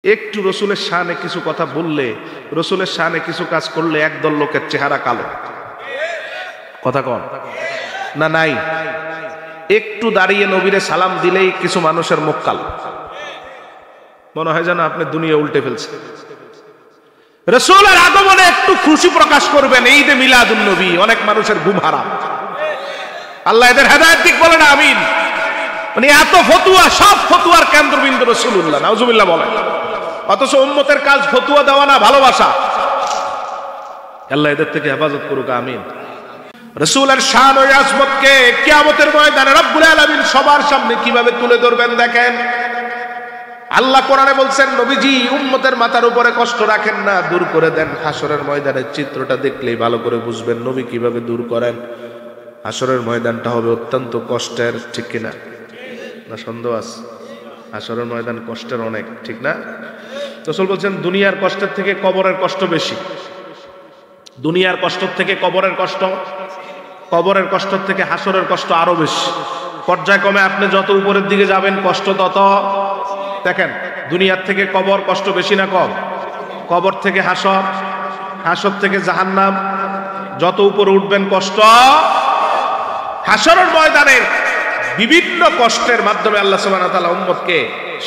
একটু রসুলের শানে কিছু কথা বললে, রসুলের শানে কিছু কাজ করলে একদল লোকের চেহারা কালো। কথা কন না? নাই? একটু দাঁড়িয়ে নবীরে সালাম দিলেই কিছু মানুষের মুখ কালো, মনে হয় যেন আপনি দুনিয়া উল্টে ফেলছে। রসুলের আগমনে একটু খুশি প্রকাশ করবেন, ঈদে মিলাদুন নবী, অনেক মানুষের ঘুম হারাম। আল্লাহ এদের হেদায়েত দিক, বলেন আমিন। মানে এত ফতুয়া, সব ফতুয়ার কেন্দ্রবিন্দু রাসূলুল্লাহ, নাউজুবিল্লাহ বলেন। অথচ উম্মতের কাজ ফতুয়া দেওয়া না, ভালোবাসা। আল্লাহ এদের থেকে হেফাজত করুক, আমিন। রাসূলের শান ও আজমতকে কিয়ামতের ময়দানে রব্বুল আলামিন সবার সামনে কিভাবে তুলে ধরবেন দেখেন। আল্লাহ কোরআনে বলছেন, নবীজি উম্মতের মাথার উপরে কষ্ট রাখেন না, দূর করে দেন। হাসরের ময়দানের চিত্রটা দেখলেই ভালো করে বুঝবেন নবী কিভাবে দূর করেন। হাসরের ময়দানটা হবে অত্যন্ত কষ্টের, ঠিক কিনা? না সন্দেহ আছে? হাসরের ময়দান কষ্টের অনেক, ঠিক না? রাসূল বলছেন দুনিয়ার কষ্টের থেকে কবরের কষ্ট বেশি। দুনিয়ার কষ্ট থেকে কবরের কষ্ট, কবরের কষ্ট থেকে হাসরের কষ্ট আরো বেশি। পর্যায়ক্রমে আপনি যত উপরের দিকে যাবেন কষ্ট তত। দেখেন, দুনিয়ার থেকে কবর কষ্ট বেশি না কম? কবর থেকে হাসর, হাসর থেকে জাহান্নাম, যত উপরে উঠবেন কষ্ট। হাসরের ময়দানের বিভিন্ন কষ্টের মাধ্যমে আল্লাহ সুবহানাহু ওয়া তাআলা উম্মতকে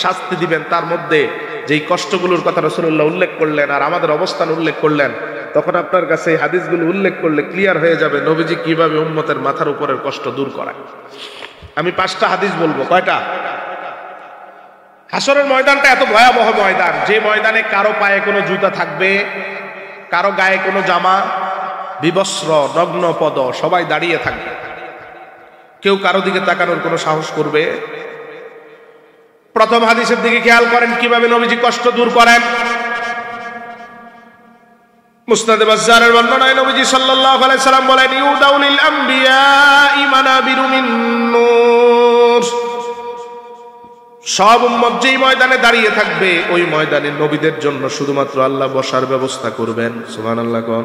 শাস্তি দিবেন। তার মধ্যে যেই কষ্টগুলোর কথা রাসূলুল্লাহ উল্লেখ করলেন আর আমাদের অবস্থান উল্লেখ করলেন, তখন আপনার কাছে এই হাদিসগুলো উল্লেখ করলে ক্লিয়ার হয়ে যাবে নবীজি কিভাবে উম্মতের মাথার উপরের কষ্ট দূর করায়। আমি 5টা হাদিস বলবো। কয়টা? হাসরের ময়দানটা এত ভয়াবহ ময়দান, যে ময়দানে কারো পায়ে কোনো জুতা থাকবে, কারো গায়ে কোনো জামা, বিবস্ত্র নগ্ন পদ, সবাই দাঁড়িয়ে থাকবে, কেউ কারো দিকে তাকানোর কোনো সাহস করবে? প্রথম হাদিসের দিকে খেয়াল করেন কিভাবে নবীজি কষ্ট দূর করেন। মুসনাদে বাজ্জারের বর্ণনায় নবীজি সাল্লাল্লাহু আলাইহি সাল্লাম বলেন, ইউদাউলিল আমবিয়াই মানাবিরু মিন নূর। সব উম্মত যেই ময়দানে দাঁড়িয়ে থাকবে, ওই ময়দানে নবীদের জন্য শুধুমাত্র আল্লাহ বসার ব্যবস্থা করবেন। সুবহানাল্লাহ কোন?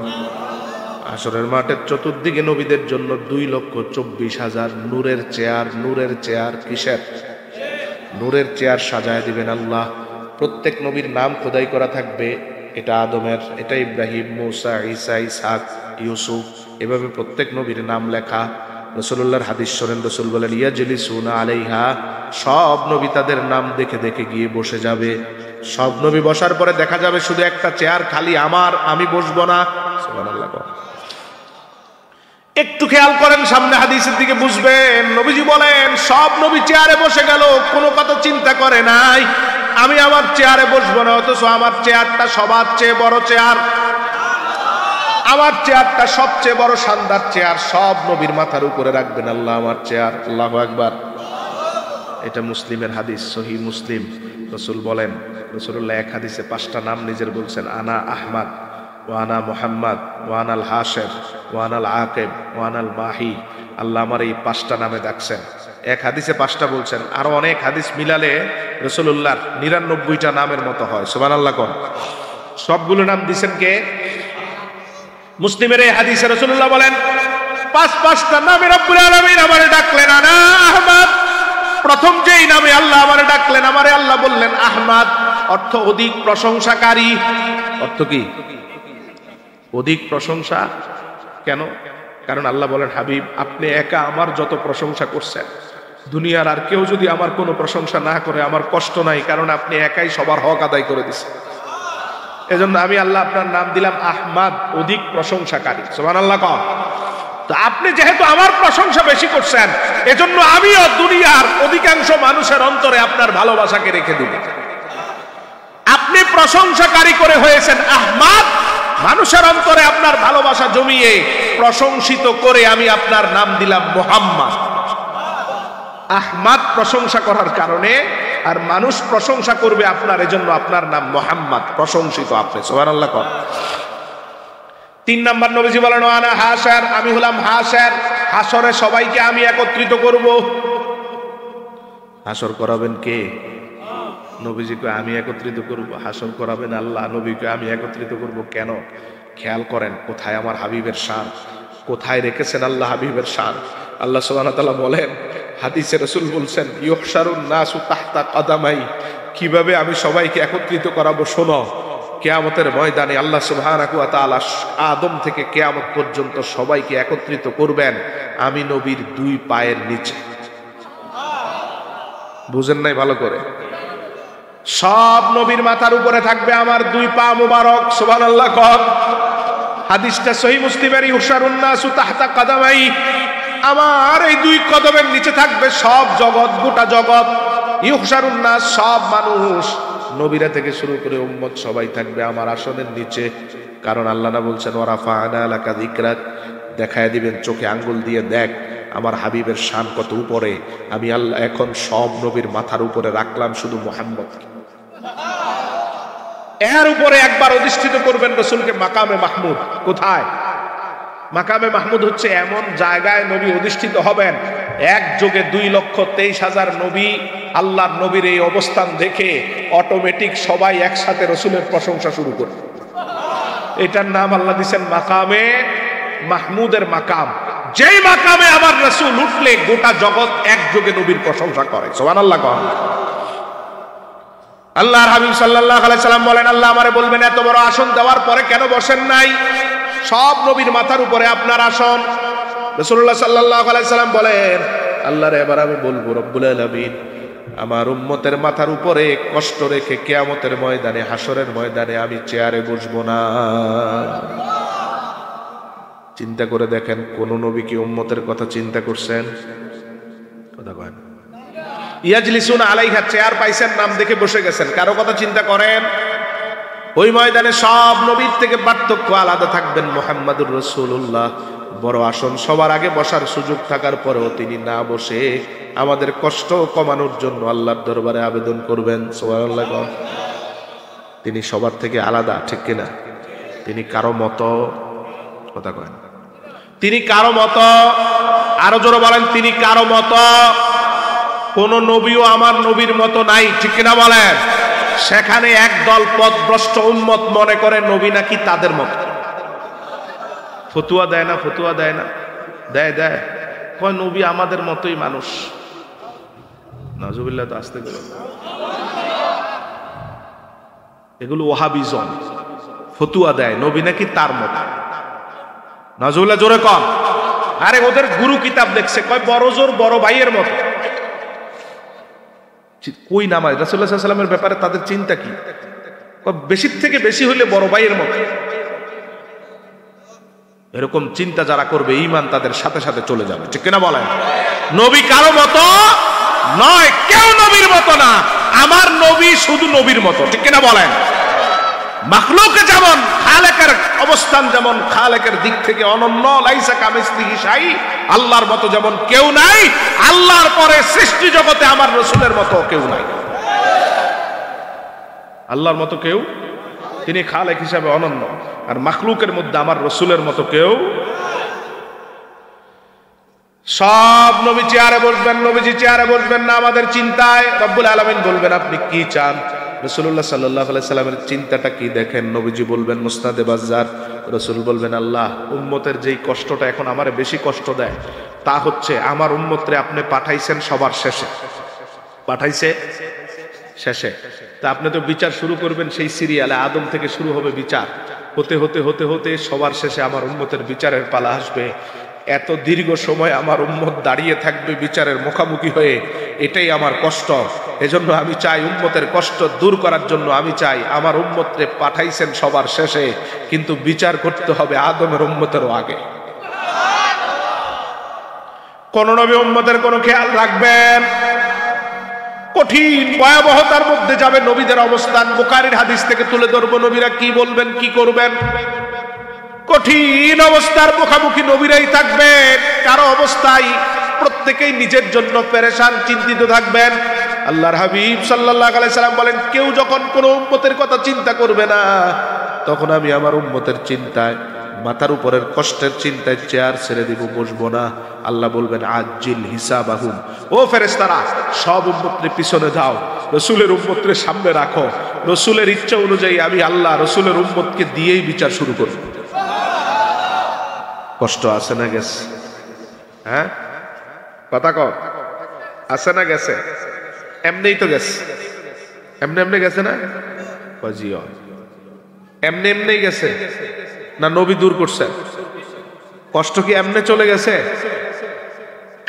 হাসরের মাঠের চতুর্দিকে নবীদের জন্য 2,24,000 নূরের চেয়ার। নূরের চেয়ার কিসের? নূরের চেয়ার সাজায় দিবেন আল্লাহ। প্রত্যেক নবীর নাম খোদাই করা থাকবে। এটা আদমের, এটা ইব্রাহিম, মূসা, ঈসা, ইসহাক, ইউসুফ, এভাবে প্রত্যেক নবীর নাম লেখা। রাসূলুল্লাহর হাদিস শোনেন, রাসূল বলেন, ইয়াজলিসুনা আলাইহা। সব নবী তাদের নাম দেখে দেখে গিয়ে বসে যাবে। সব নবী বসার পরে দেখা যাবে শুধু একটা চেয়ার খালি, আমার, আমি বসবো না। সুবহানাল্লাহ। একটু খেয়াল করেন সামনে হাদিসের দিকে, বুঝবেন নবীজি বলেন সব নবী চেয়ারে বসে গেল, কোনো কথা চিন্তা করে নাই আমি আমার চেয়ারে বসবো না। অথচ আমার চেয়ারটা সবার চেয়ে বড় চেয়ার, আমার চেয়ারটা সবচেয়ে বড় শানদার চেয়ার। সব নবীর মাথার উপরে রাখবেন আল্লাহ আমার চেয়ার। আল্লাহু আকবার। এটা মুসলিমের হাদিস, সহিহ মুসলিম। রাসূল বলেন, রাসূলুল্লাহ এক হাদিসে 5টা নাম নিজের বলছেন, আনা আহমদ, ওয়ানা মুহাম্মদ, ওয়ানাল হাশের, ওয়ানাল আকিব, ওয়ানাল মাহি। আল্লাহ আমার এই 5টা নামে ডাকছেন। এক হাদিসে 5টা বলছেন, আরো অনেক হাদিস মিলালে রাসূলুল্লাহর 99টা নামের মতো হয়। সুবহানাল্লাহ কোন? সবগুলো নাম দিবেন কে? মুসলিমের এই হাদিসে রাসূলুল্লাহ বলেন 5টা নামে রব্বুল আলামিন আমারে ডাকলেন। আনা আহমদ, প্রথম যেই নামে আল্লাহ আমারে ডাকলেন, আমারে আল্লাহ বললেন আহমদ, অর্থ অধিক প্রশংসাকারী। অর্থ কি? অধিক প্রশংসা। কেন? কারণ আল্লাহ বলেন, হাবিব আপনি একা আমার যত প্রশংসা করছেন, দুনিয়ার আর কেউ যদি আমার কোনো প্রশংসা না করে আমার কষ্ট নাই, কারণ আপনি একাই সবার হক আদায় করে দিচ্ছেন। এজন্য আমি আল্লাহ আপনার নাম দিলাম আহমদ, অধিক প্রশংসাকারী। সুবহানাল্লাহ কও। তো আপনি যেহেতু আমার প্রশংসা বেশি করছেন, এজন্য আমিও দুনিয়ার অধিকাংশ মানুষের অন্তরে আপনার ভালোবাসাকে রেখে দিব। আপনি প্রশংসাকারী করে হয়েছেন আহমদ, মানুষের অন্তরে আপনার ভালোবাসা জমিয়ে প্রশংসিত করে আমি আপনার নাম দিলাম মুহাম্মদ। আহমদ প্রশংসা করার কারণে, আর মানুষ প্রশংসা করবে আপনার, এজন্য আপনার নাম মুহাম্মদ, প্রশংসিত আপনি। সুবহানাল্লাহ কোন? 3 নাম্বার নবীজি বলেন, আনা হাশর, আমি হলাম হাশর। হাসরে সবাইকে আমি একত্রিত করব। হাসর করাবেন কে? নবীজিকে আমি একত্রিত করব। হাসর করাবেন আল্লাহ, নবীকে আমি একত্রিত করব। কেন? খেয়াল করেন কোথায় আমার হাবিবের শান, কোথায় রেখেছেন আল্লাহ হাবিবের শান। আল্লাহ সুবহানাহু ওয়া তাআলা বলেন, হাদিসে রাসূল বলছেন, ইউহশারুন নাসু তাহতা কদামাই। কিভাবে আমি সবাইকে একত্রিত করাবো শোনো। কিয়ামতের ময়দানে আল্লাহ সুবহানাহু ওয়া তাআলা আদম থেকে কিয়ামত পর্যন্ত সবাইকে একত্রিত করবেন আমি নবীর 2 পায়ের নিচে। বুঝেন নাই ভালো করে? সব নবীর মাথার উপরে থাকবে আমার 2 পা মুবারক। সুবহানাল্লাহ কর। হাদিসটা সহিহ মুসলিমের, ইউহশারুন নাসু তাহতা কাদামাই, আমার এই 2 কদমের নিচে থাকবে সব জগৎ, গোটা জগৎ। ইউহশারুন নাস, সব মানুষ, নবীরা থেকে শুরু করে উম্মত সবাই থাকবে আমার আসনের নিচে। কারণ আল্লাহ না বলছেন ওয়ারাফা'না লাকা যিকরাক, দেখায় দিবেন চোখে আঙ্গুল দিয়ে, দেখ আমার হাবিবের শান কত উপরে। আমি আল্লাহ এখন সব নবীর মাথার উপরে রাখলাম শুধু মুহাম্মদ, এর উপরে একবার অধিষ্ঠিত করবেন রাসূলকে মাকামে মাহমুদ। কোথায়? মাকামে মাহমুদ হচ্ছে এমন জায়গায় নবী অধিষ্ঠিত হবেন, একযোগে 2,23,000 নবী আল্লাহর নবীর এই অবস্থান দেখে অটোমেটিক সবাই একসাথে রাসূলের প্রশংসা শুরু করবে। এটার নাম আল্লাহ দিয়েছেন মাকামে মাহমুদের মাকাম। যেই মাকামে আমার রাসূল উঠলে গোটা জগৎ একযোগে নবীর প্রশংসা করে। সুবহানাল্লাহ কর। আল্লাহর হাবিব সাল্লাল্লাহু আলাইহি সাল্লাম বলেন, আল্লাহ আমারে বলবেন এত বড় আসন দেওয়ার পরে কেন বসেন নাই? সব নবীর মাথার উপরে আপনার আসন। রাসূলুল্লাহ সাল্লাল্লাহু আলাইহি সাল্লাম বলেন, আল্লাহরে এবার আমি বলবো রব্বুল আলামিন আমার উম্মতের মাথার উপরে কষ্ট রেখে কিয়ামতের ময়দানে, হাসরের ময়দানে আমি চেয়ারে বসবো না। চিন্তা করে দেখেন, কোন নবী কি উম্মতের কথা চিন্তা করছেন? কথা কয় না। ইয়াজলিসুন আলাইহা, চেয়ার পাইছেন, নাম দেখে বসে গেছেন, কারো কথা চিন্তা করেন? ওই ময়দানে সব নবীর থেকে পার্থক্য আলাদা থাকবেন মুহাম্মাদুর রাসূলুল্লাহ। বড় আসন, সবার আগে বসার সুযোগ থাকার পরেও তিনি না বসে আমাদের কষ্ট কমানোর জন্য আল্লাহর দরবারে আবেদন করবেন। সুবহানাল্লাহ। তিনি সবার থেকে আলাদা, ঠিক কিনা? তিনি কারো মতো, কথা কয় না, তিনি কারো মতো, আরো জোরে বলেন, তিনি কারো মতো। কোন নবীও আমার নবীর মতো নাই, ঠিক কিনা বলেন? সেখানে একদল পথভ্রষ্ট উম্মত মনে করে নবী নাকি তাদের মতো। ফতুয়া দেয় না? ফতুয়া দেয় না? দেয় দেয়। কয় নবী আমাদের মতোই মানুষ। নাউজুবিল্লাহ, তো আসতে গেল। এগুলো ওয়াহাবিজম। ফতুয়া দেয় নবী নাকি তার মতো। নাউজুবিল্লাহ, জোরে কম। আরে ওদের গুরু কিতাব দেখছে, কয় বড় জোর বড় ভাইয়ের মতো। কই নামাজ রাসূলুল্লাহ সাল্লাল্লাহু আলাইহি ওয়াসাল্লামের ব্যাপারে তাদের চিন্তা কি? বেশি থেকে বেশি হইলে বড় ভাইয়ের মতো। এরকম চিন্তা যারা করবে ঈমান তাদের সাথে সাথে চলে যাবে, ঠিক কিনা বলেন? নবী কারো মতো নয়, কেউ নবীর মতো না। আমার নবী শুধু নবীর মতো, ঠিক কিনা বলেন? মাখলুকে যেমন, খালেকের অবস্থান যেমন খালেকের দিক থেকে অনন্য, লাইসা কামিসলিহি শাই, আল্লাহর মতো যেমন কেউ নাই, আল্লাহর পরে সৃষ্টি জগতে আমার রাসূলের মতো কেউ নাই। আল্লাহর মতো কেউ, তিনি খালেক হিসাবে অনন্য, আর মাখলুকের মধ্যে আমার রাসূলের মতো কেউ। সব নবী চেয়ারে বসবেন, নবীজি চেয়ারে বসবেন না আমাদের চিন্তায়। রব্বুল আলামিন বলবেন আপনি কি চান? রাসূলুল্লাহ সাল্লাল্লাহু আলাইহি সাল্লামের চিন্তাটা কি দেখেন। নবীজি বলবেন মুসনাদে বাজ্জার, রাসূল বলবেন আল্লাহ উম্মতের যেই কষ্টটা এখন আমারে বেশি কষ্ট দেয় তা হচ্ছে আমার উম্মতরে আপনি পাঠাইছেন সবার শেষে, পাঠাইছে শেষে। তা আপনি তো বিচার শুরু করবেন সেই সিরিয়ালে, আদম থেকে শুরু হবে বিচার, হতে হতে হতে হতে সবার শেষে আমার উম্মতের বিচারের পালা আসবে। এত দীর্ঘ সময় আমার উম্মত দাঁড়িয়ে থাকবে বিচারের মুখোমুখি হয়ে, এটাই আমার কষ্ট। এজন্য আমি চাই উম্মতের কষ্ট দূর করার জন্য আমি চাই আমার উম্মতরে পাঠাইছেন সবার শেষে, কিন্তু বিচার করতে হবে আদমের উম্মতেরও আগে। কোন নবী উম্মতের কোন খেয়াল রাখবেন? কঠিন ভয়াবহতার মধ্যে যাবে নবীদের অবস্থান। বুখারীর হাদিস থেকে তুলে ধরবো নবীরা কি বলবেন, কি করবেন। কঠিন অবস্থার মুখোমুখি নবীরাই থাকবেন। কারো অবস্থায় প্রত্যেকেই নিজের জন্য পেরেশান, চিন্তিত থাকবেন। আল্লাহর হাবিব সাল্লাল্লাহু আলাইহি সাল্লাম বলেন কেউ যখন কোনো উম্মতের কথা চিন্তা করবে না, তখন আমি আমার উম্মতের চিন্তায়, মাথার উপরের কষ্টের চিন্তায় চেয়ার ছেড়ে দিব, বসবো না। আল্লাহ বলবেন আজ্জিল হিসাবাহুম, ও ফেরেশতারা সব উম্মতের পিছনে যাও, রাসূলের উম্মতের সামনে রাখো। রাসূলের ইচ্ছা অনুযায়ী আমি আল্লাহ রাসূলের উম্মতকে দিয়েই বিচার শুরু করব। কষ্ট আছে না গেছে? হ্যাঁ কথা কও, আছে না গেছে? এমনিই তো গেছে। এমনি এমনি গেছে না? এমনি এমনি গেছে না নবী দূর করছেন? কষ্ট কি এমনি চলে গেছে?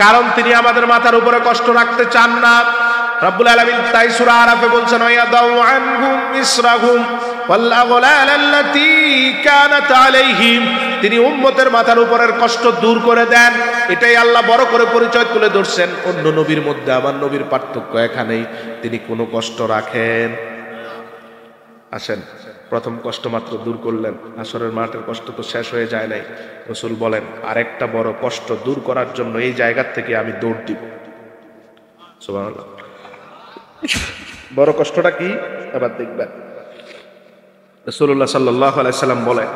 কারণ তিনি আমাদের মাথার উপরে কষ্ট রাখতে চান না। রব্বুল আলামিন তাই সূরা আরাফে বলছেন, ওয়ায়াদাউ আনহুম ইসরাহুম ওয়াল আগলাল আল্লাতী কানাত আলাইহিম, তিনি উম্মতের মাথার উপরের কষ্ট দূর করে দেন। এটাই আল্লাহ বড় করে পরিচয় তুলে ধরছেন। অন্য নবীর মধ্যে আমার নবীর পার্থক্য এখানেই, তিনি কোনো কষ্ট রাখেন। আসেন, প্রথম কষ্ট মাত্র দূর করলেন, হাসরের মাঠের কষ্ট তো শেষ হয়ে যায় নাই। রাসূল বলেন আরেকটা বড় কষ্ট দূর করার জন্য এই জায়গা থেকে আমি দৌড় দিব। সুবহানাল্লাহ। বড় কষ্টটা কি এবার দেখবেন। রাসূলুল্লাহ সাল্লাল্লাহু আলাইহি সাল্লাম বলেন,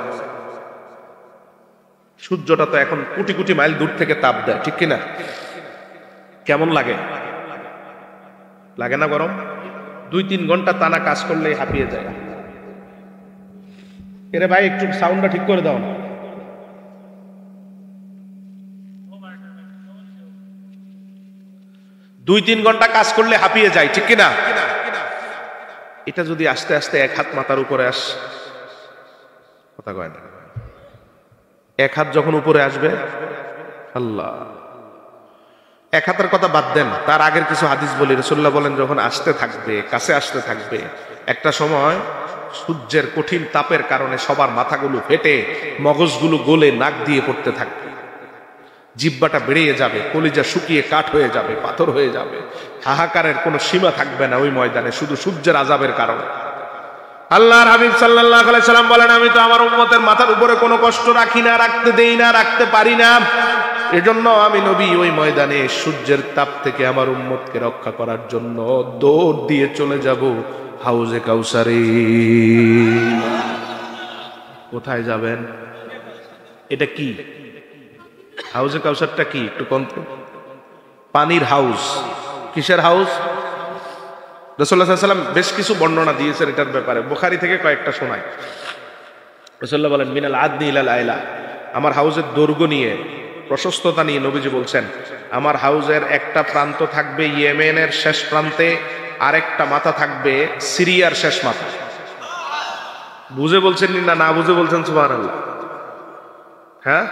সূর্যটা তো এখন কোটি কোটি মাইল দূর থেকে তাপ দেয়, ঠিক কিনা? কেমন লাগে? লাগে না গরম? 2-3 ঘন্টা টানা কাজ করলেই হাঁপিয়ে যায়। এরে ভাই একটু সাউন্ডটা ঠিক করে দাও না। 2-3 ঘন্টা কাজ করলে হাঁপিয়ে যায়, ঠিক কিনা? এটা যদি আস্তে আস্তে 1 হাত মাথার উপরে আস, কথা কয় না, 1 হাত যখন উপরে আসবে, আল্লাহ, 1 হাতের কথা বাদ দেন, তার আগের কিছু হাদিস বলি। রাসূলুল্লাহ বলেন যখন আসতে থাকবে, কাছে আসতে থাকবে, একটা সময় সূর্যের কঠিন তাপের কারণে সবার মাথাগুলো ফেটে, মগজগুলো গলে নাক দিয়ে পড়তে থাকবে, জিহ্বাটা বেরিয়ে যাবে, কলিজা শুকিয়ে কাঠ হয়ে যাবে, পাথর হয়ে যাবে, হাহাকারের কোনো সীমা থাকবে না ওই ময়দানে, শুধু সূর্যের আযাবের কারণে। আল্লাহর হাবিব সাল্লাল্লাহু আলাইহি সাল্লাম বলেন, আমি তো আমার উম্মতের মাথার উপরে কোনো কষ্ট রাখি না, রাখতে দেই না, রাখতে পারি না। এজন্য আমি নবী ওই ময়দানে সূর্যের তাপ থেকে আমার উম্মতকে রক্ষা করার জন্য দৌড় দিয়ে চলে যাব হাউজে কাউসারে। কোথায় যাবেন? এটা কি হাউজে কাউসারটা? কি একটু কোন? পানির হাউস। কিসের হাউস? রাসূলুল্লাহ সাল্লাল্লাহু আলাইহি ওয়াসাল্লাম বেশ কিছু বর্ণনা দিয়েছেন এটার ব্যাপারে, বুখারী থেকে কয়েকটা শোনায়। রাসূলুল্লাহ বলেন, মিনাল আদনি ইলাল আইলা, আমার হাউজের দৈর্ঘ্য নিয়ে, প্রশস্ততা নিয়ে নবীজি বলছেন, আমার হাউজের একটা প্রান্ত থাকবে ইয়েমেনের শেষ প্রান্তে, আরেকটা মাথা থাকবে সিরিয়ার শেষ মাথা। বুঝে বলছেন না না বুঝে বলছেন? সুবহানাল্লাহ। হ্যাঁ,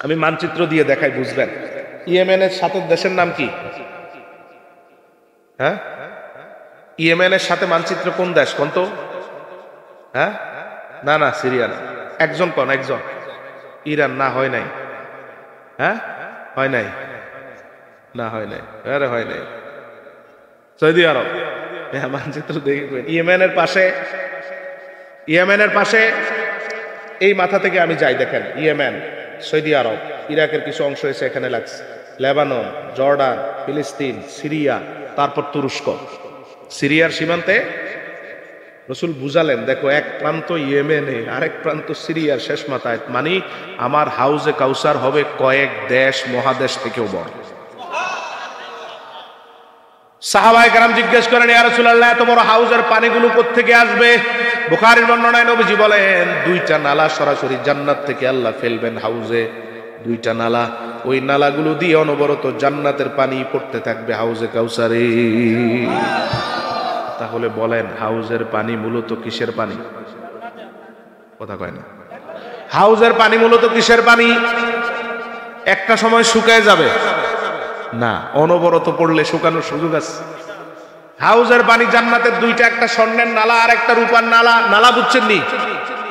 আমি মানচিত্র দিয়ে দেখাই, বুঝবেন। ইয়েমেনের সাথে দেশের নাম কি? হ্যাঁ, ইয়েমেনের সাথে মানচিত্র কোন দেশ কোন তো? হ্যাঁ, না না, সিরিয়া না। একজন কোন? একজন। ইরান না, হয় নাই। হ্যাঁ, হয় নাই, না হয় নাই, আরে হয় নাই। সৌদি আরব। হ্যাঁ, মানচিত্র দেখবেন। ইয়েমেনের পাশে এই মাথা থেকে আমি যাই, দেখেন, ইয়েমেন, সৌদি আরব, ইরাকের কিছু অংশ এসে এখানে লাগছে, লেবানন, জর্ডান, ফিলিস্তিন, সিরিয়া, তারপর তুরস্ক। সিরিয়ার সীমান্তে রাসূল বুঝালেন, দেখো এক প্রান্ত ইয়েমেনে, আরেক প্রান্ত সিরিয়ার শেষ মাথায়, মানে আমার হাউজে কাউসার হবে কয়েক দেশ মহাদেশ থেকেও বড়। সাহাবায়ে কেরাম জিজ্ঞেস করেন, ইয়া রাসূলুল্লাহ, এত বড় হাউজের পানিগুলো কোত্থেকে আসবে? বুখারীর বর্ণনায় নবীজি বলেন, 2টা নালা সরাসরি জান্নাত থেকে আল্লাহ ফেলবেন হাউজে, 2টা নালা, ওই নালাগুলো দিয়ে অনবরত জান্নাতের পানি পড়তে থাকবে হাউজে কাউসারে। তাহলে বলেন, হাউজের পানি মূলত কিসের পানি? কথা কয় না। হাউজের পানি মূলত কিসের পানি? একটা সময় শুকায় যাবে না, অনবরত পড়লে শুকানোর সুযোগ আছে। হাউজের পানি জান্নাতের 2টা, একটা স্বর্ণের নালা আর একটা রূপার নালা। নালা বুঝছেন নি?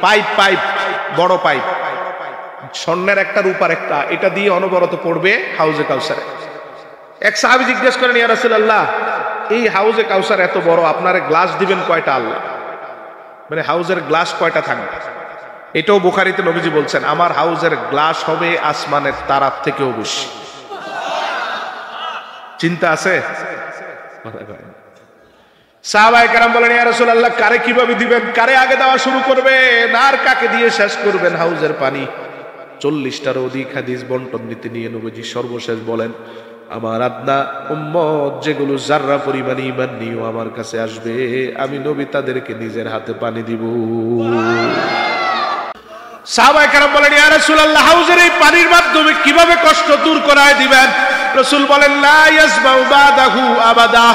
পাইপ, বড় পাইপ, স্বর্ণের একটা, রূপার একটা, এটা দিয়ে অনবরত পড়বে হাউজে কাউসারে। এক সাহাবী জিজ্ঞেস করেন, ইয়া রাসূলুল্লাহ, এই হাউজে কাউসার এত বড়, আপনারা গ্লাস দিবেন কয়টা আল্লাহ? মানে হাউজের গ্লাস কয়টা থাকবে? এটাও বুখারীতে নবীজি বলছেন, আমার হাউজের গ্লাস হবে আসমানের তারার থেকেও বেশি। চিন্তা আছে? সাহাবায়ে কেরাম বলেন, ইয়া রাসূলুল্লাহ, কারে কিভাবে দিবেন? কারে আগে দেওয়া শুরু করবেন আর কাকে দিয়ে শেষ করবেন হাউজের পানি? 40টার অধিক হাদিস বন্টন নীতি নিয়ে নবীজি সর্বশেষ বলেন, আমার আদনা উম্মত যেগুলো যাররা পরিমাণ ঈমান নিয়েও আমার কাছে আসবে, আমি নবী তাদেরকে নিজের হাতে পানি দিব। সাহাবায়ে কেরাম বলেন, ইয়া রাসূলুল্লাহ, হাউজের এই পানির মাধ্যমে কিভাবে কষ্ট দূর করায় দিবেন? রাসূল বলেন, লা ইয়াসমাউ বাদাহু আবাদা,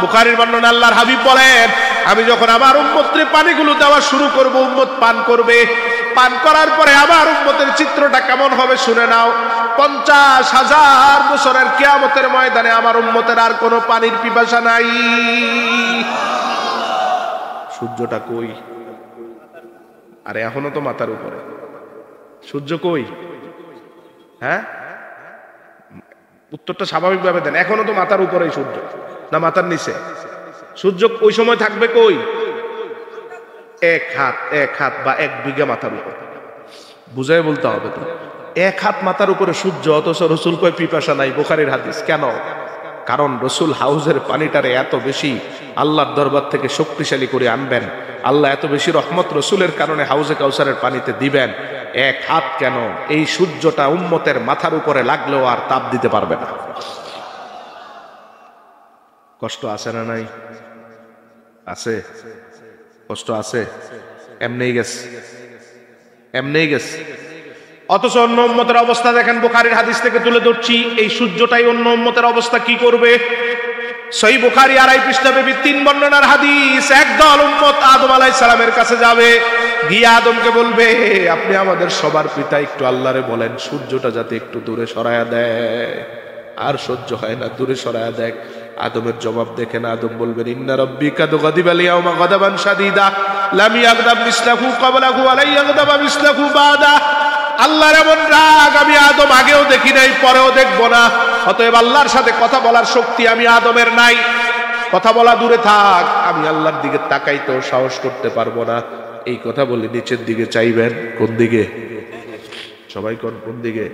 বুখারীর বর্ণনা, আল্লাহর হাবিব বলেন, আমি যখন আমার উম্মতকে পানিগুলো দেওয়া শুরু করব, উম্মত পান করবে। পান করার পরে আমার উম্মতের চিত্রটা কেমন হবে শুনে নাও। 50,000 বছরের কিয়ামতের ময়দানে আমার উম্মতের আর কোনো পানির পিপাসা নাই। সূর্যটা কই? আরে এখনো তো মাথার উপরে। সূর্য কই? হ্যাঁ, উত্তরটা স্বাভাবিকভাবে দেন। এখনো তো মাথার উপরেই সূর্য, না মাথার নিচে? সূর্য ওই সময় থাকবে কই? 1 হাত বা 1 বিঘা মাথার উপর। বুঝাই বলতে হবে তো। 1 হাত মাথার উপরে সূর্য, অথচ রসুল কয় পিপাসা নাই। বুখারীর হাদিস। কেন? কারণ রসুল হাউজের পানিটারে এত বেশি আল্লাহর দরবার থেকে শক্তিশালী করে আনবেন। আল্লাহ এত বেশি রহমত রসুলের কারণে হাউজে কাউসারের পানিতে দিবেন। 1 হাত কেন, এই সূর্যটা উম্মতের মাথার উপরে লাগলেও আর তাপ দিতে পারবে না। কষ্ট আছে না নাই? আছে, কষ্ট আছে। এমনিই গেছে, এমনিই গেছে। অথচ অন্য উম্মতের অবস্থা দেখেন, বুখারীর হাদিস থেকে তুলে ধরছি। এই সূর্যটাই অন্য উম্মতের অবস্থা কি করবে? সহিহ বুখারী 2.5 পৃষ্ঠাব্যাপী 3 বর্ণনার হাদিস। একদল উম্মত আদম আলাইহিস সালামের কাছে যাবে, গিয়ে আদমকে বলবে, আপনি আমাদের সবার পিতা, একটু আল্লাহরে বলেন সূর্যটা যাতে একটু দূরে সরায়া দেয়। আর সহ্য হয় না, দূরে সরায়া দেখ। আদমের জবাব দেখেন, আদম বলবেন, ইন্না রাব্বিকা গাদিবা লিয়াউমা গাদাবান শাদীদা লাম ইয়াগদাব মিসলাহু ক্বাবলাহু ওয়া লা ইয়াগদাবা মিসলাহু বাদা। আল্লাহর এমন রাগ আমি আদম আগেও দেখি নাই, পরেও দেখবো না। অতএব আল্লাহর সাথে কথা বলার শক্তি আমি আদমের নাই। কথা বলা দূরে থাক, আমি আল্লাহর দিকে তাকাইতেও সাহস করতে পারবো না। এই কথা বলে নিচের দিকে চাইবেন। কোন দিকে? সবাই কোন দিকে?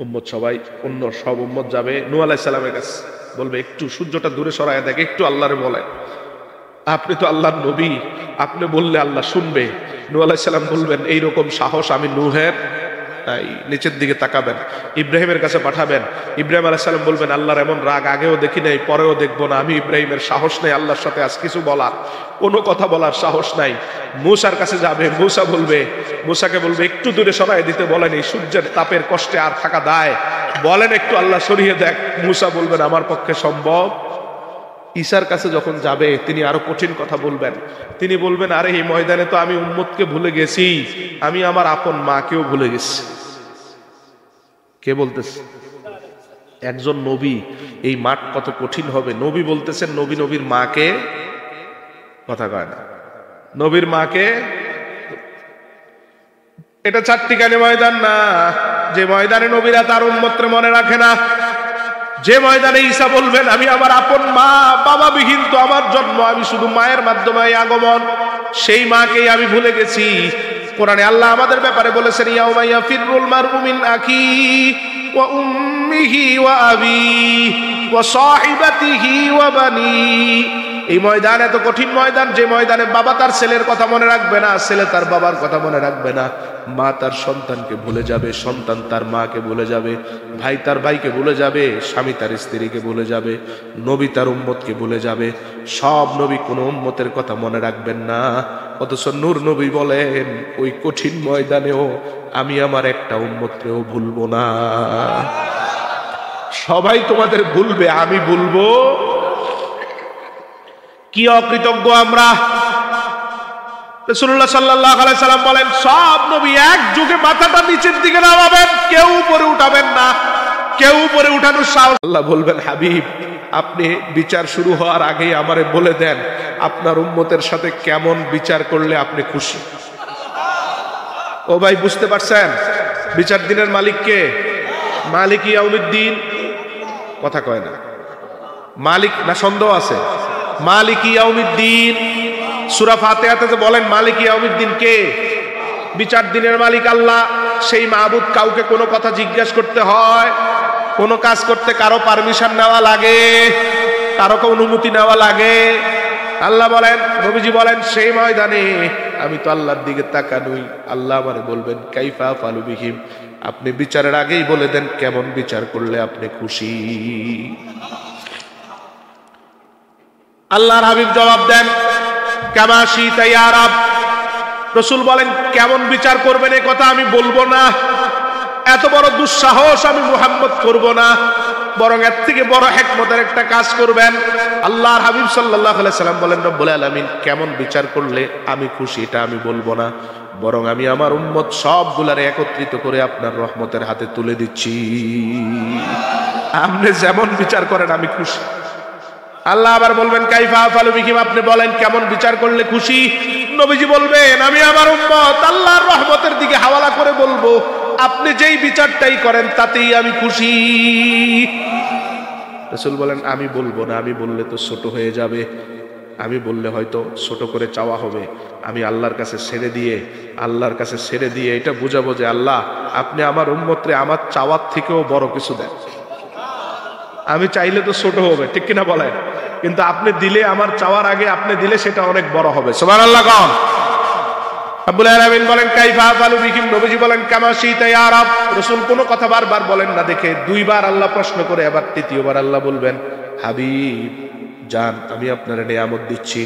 উম্মত সবাই, অন্য সব উম্মত যাবে নূহ আলাইহিস সালামের কাছে, বলবে একটু সূর্যটা দূরে সরায় দেখ, একটু আল্লাহরে বলেন। আপনি তো আল্লাহর নবী, আপনি বললে আল্লাহ শুনবে। নূহ আলাইহিস সালাম বলবেন, এইরকম সাহস আমি নূহের তাই। নিচের দিকে তাকাবেন, ইব্রাহিমের কাছে পাঠাবেন। ইব্রাহিম আলাইহিস সালাম বলবেন, আল্লাহর এমন রাগ আগেও দেখি নাই, পরেও দেখবো না। আমি ইব্রাহিমের সাহস নেই আল্লাহর সাথে আজ কিছু বলার, কোনো কথা বলার সাহস নাই। মূসার কাছে যাবে, মূসাকে বলবে একটু দূরে সরাই দিতে বলেন, এই সূর্যের তাপের কষ্টে আর থাকা দায়, বলেন একটু আল্লাহ সরিয়ে দেখ। মূসা বলবেন, আমার পক্ষে সম্ভব। ঈসার কাছে যখন যাবে, তিনি আরো কঠিন কথা বলবেন। তিনি বলবেন, আরে এই ময়দানে তো আমি উম্মতকে ভুলে গেছি, আমি আমার আপন মাকেও ভুলে গেছি। কে বলতেছে? একজন নবী। এই মাঠ কত কঠিন হবে। নবী বলতেছেন, নবীর মাকে, কথা কয় না, নবীর মাকে। এটা চারটিখানি ময়দান না, যে ময়দানে নবীরা তার উম্মতকে মনে রাখে না। যে ময়দানে ঈসা বলবেন, আমি আমার আপন মা, বাবা বিহীন তো আমার জন্ম, আমি শুধু মায়ের মাধ্যমে আগমন, সেই মাকেই আমি ভুলে গেছি। কোরআনে আল্লাহ আমাদের ব্যাপারে বলেছেন, ইয়াউমা ইয়াফিরুল মারউ মিন আখিহি ওয়া উম্মিহি ওয়া আবিহি ওয়া সাহিবাতিহি ওয়া বানিহি। এই ময়দান এত কঠিন ময়দান, যে ময়দানে বাবা তার ছেলের কথা মনে রাখবে না, ছেলে তার বাবার কথা মনে রাখবে না, মা তার সন্তানকে ভুলে যাবে, সন্তান তার মাকে ভুলে যাবে, ভাই তার ভাইকে ভুলে যাবে, স্বামী তার স্ত্রীকে ভুলে যাবে, নবী তার উম্মতকে ভুলে যাবে। সব নবী কোনো উম্মতের কথা মনে রাখবেন না। অথচ নূর নবী বলেন, ওই কঠিন ময়দানেও আমি আমার একটা উম্মতকেও ভুলবো না। সবাই তোমাদের ভুলবে, আমি ভুলবো? কি অকৃতজ্ঞ আমরা! রাসূলুল্লাহ সাল্লাল্লাহু আলাইহি সাল্লাম বলেন, সব নবী এক যুগে মাথাটা নিচের দিকে নামাবেন, কেউ উপরে উঠাবেন না, কেউ উপরে উঠানোর সাহস। আল্লাহ বলবেন, হাবিব আপনি বিচার শুরু হওয়ার আগেই আমারে বলে দেন, আপনার উম্মতের সাথে কেমন বিচার করলে আপনি খুশি। ও ভাই, বুঝতে পারছেন বিচার দিনের মালিক কে? মালিক ইয়াউমিদ্দিন। কথা কয় না, মালিক না, সন্দেহ আছে? মালিক ইয়াউমিদ্দিন। সূরা ফাতিহাতে বলেন মালিক ইয়াউমিদ্দিন কে? বিচার দিনের মালিক আল্লাহ। সেই মাবুদ কাউকে কোনো কথা জিজ্ঞাসা করতে হয়, কোনো কাজ করতে কারো পারমিশন নেওয়া লাগে, কারো অনুমতি নেওয়া লাগে? আল্লাহ বলেন, নবীজি বলেন, সেই ময়দানে আমি তো আল্লাহর দিকে তাকানোই, আল্লাহ আমারে বলবেন কাইফা ফালু বিহিম। আপনি বিচারের আগেই বলে দেন কেমন বিচার করলে আপনি খুশি। আল্লাহর হাবিব জবাব দেন, কামা শিতা ইয়া রাব। রাসূল বলেন, কেমন বিচার করবেন এই কথা আমি বলবো না, এত বড় দুঃসাহস আমি মুহাম্মদ করব না। বরং এর থেকে বড় হিকমতের একটা কাজ করবেন। আল্লাহর হাবিব সাল্লাল্লাহু আলাইহি সাল্লাম বলেন, রব্বুল আলামিন কেমন বিচার করলে আমি খুশি এটা আমি বলবো না, বরং আমি আমার উম্মত সবগুলারে একত্রিত করে আপনার রহমতের হাতে তুলে দিচ্ছি, আপনি যেমন বিচার করেন আমি খুশি। আল্লাহ আবার বলবেন, কাইফা আফআলু বিকুম, আপনি বলেন কেমন বিচার করলে খুশি। নবীজি বলবেন, আমি আমার উম্মত আল্লাহর রহমতের দিকে হাওয়ালা করে বলবো, আপনি যেই বিচারটাই করেন তাতেই আমি খুশি। রাসূল বলেন, আমি বলবো না, আমি বললে তো ছোট হয়ে যাবে, আমি বললে হয়তো ছোট করে চাওয়া হবে, আমি আল্লাহর কাছে ছেড়ে দিয়ে এটা বুঝাবো যে আল্লাহ আপনি আমার উম্মতরে আমার চাওয়ার থেকেও বড় কিছু দেন। আমি চাইলে তো ছোট হবে, ঠিক কিনা বলেন, কিন্তু আপনি দিলে, আমার চাওয়ার আগে আপনি দিলে সেটা অনেক বড় হবে। সুবহানাল্লাহ কোন রব্বুল আলামিন বলেন, কাইফা আফআলু বিকুম, নবীজি বলেন কামা শিতা ইয়া রাব। রাসূল কোনো কথা বারবার বলেন না দেখে দুইবার আল্লাহ প্রশ্ন করে, আবার তৃতীয়বার আল্লাহ বলবেন, হাবিব জান, আমি আপনার নিয়ামত দিচ্ছি,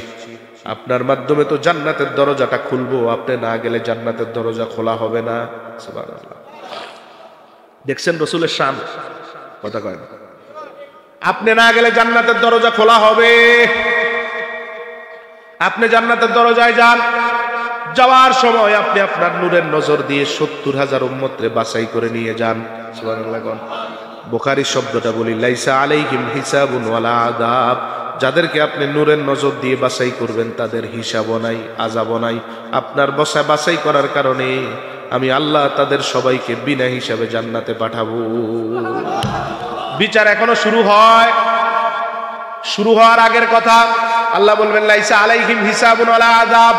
আপনার মাধ্যমে তো জান্নাতের দরজাটা খুলবো, আপনি না গেলে জান্নাতের দরজা খোলা হবে না। সুবহানাল্লাহ। দেখছেন রাসূলের শান, কথা কয় না, আপনি না গেলে জান্নাতের দরজা খোলা হবে। আপনি জান্নাতের দরজায় যান, যাওয়ার সময় আপনি আপনার নূরের নজর দিয়ে ৭০,০০০ উম্মতরে বাছাই করে নিয়ে যান। সুবহানাল্লাহ। বুখারীর শব্দটা বলি, লাইসা আলাইহিম হিসাবুন ওয়ালা আযাব, যাদেরকে আপনি নূরের নজর দিয়ে বাছাই করবেন তাদের হিসাবও নাই, আযাবও নাই। আপনার বাছাই করার কারণে আমি আল্লাহ তাদের সবাইকে বিনা হিসাবে জান্নাতে পাঠাবো। বিচার এখনো শুরু হওয়ার আগের কথা। আল্লাহ বলবেন, লাইসা আলাইহিম হিসাবুন ওয়ালা আযাব,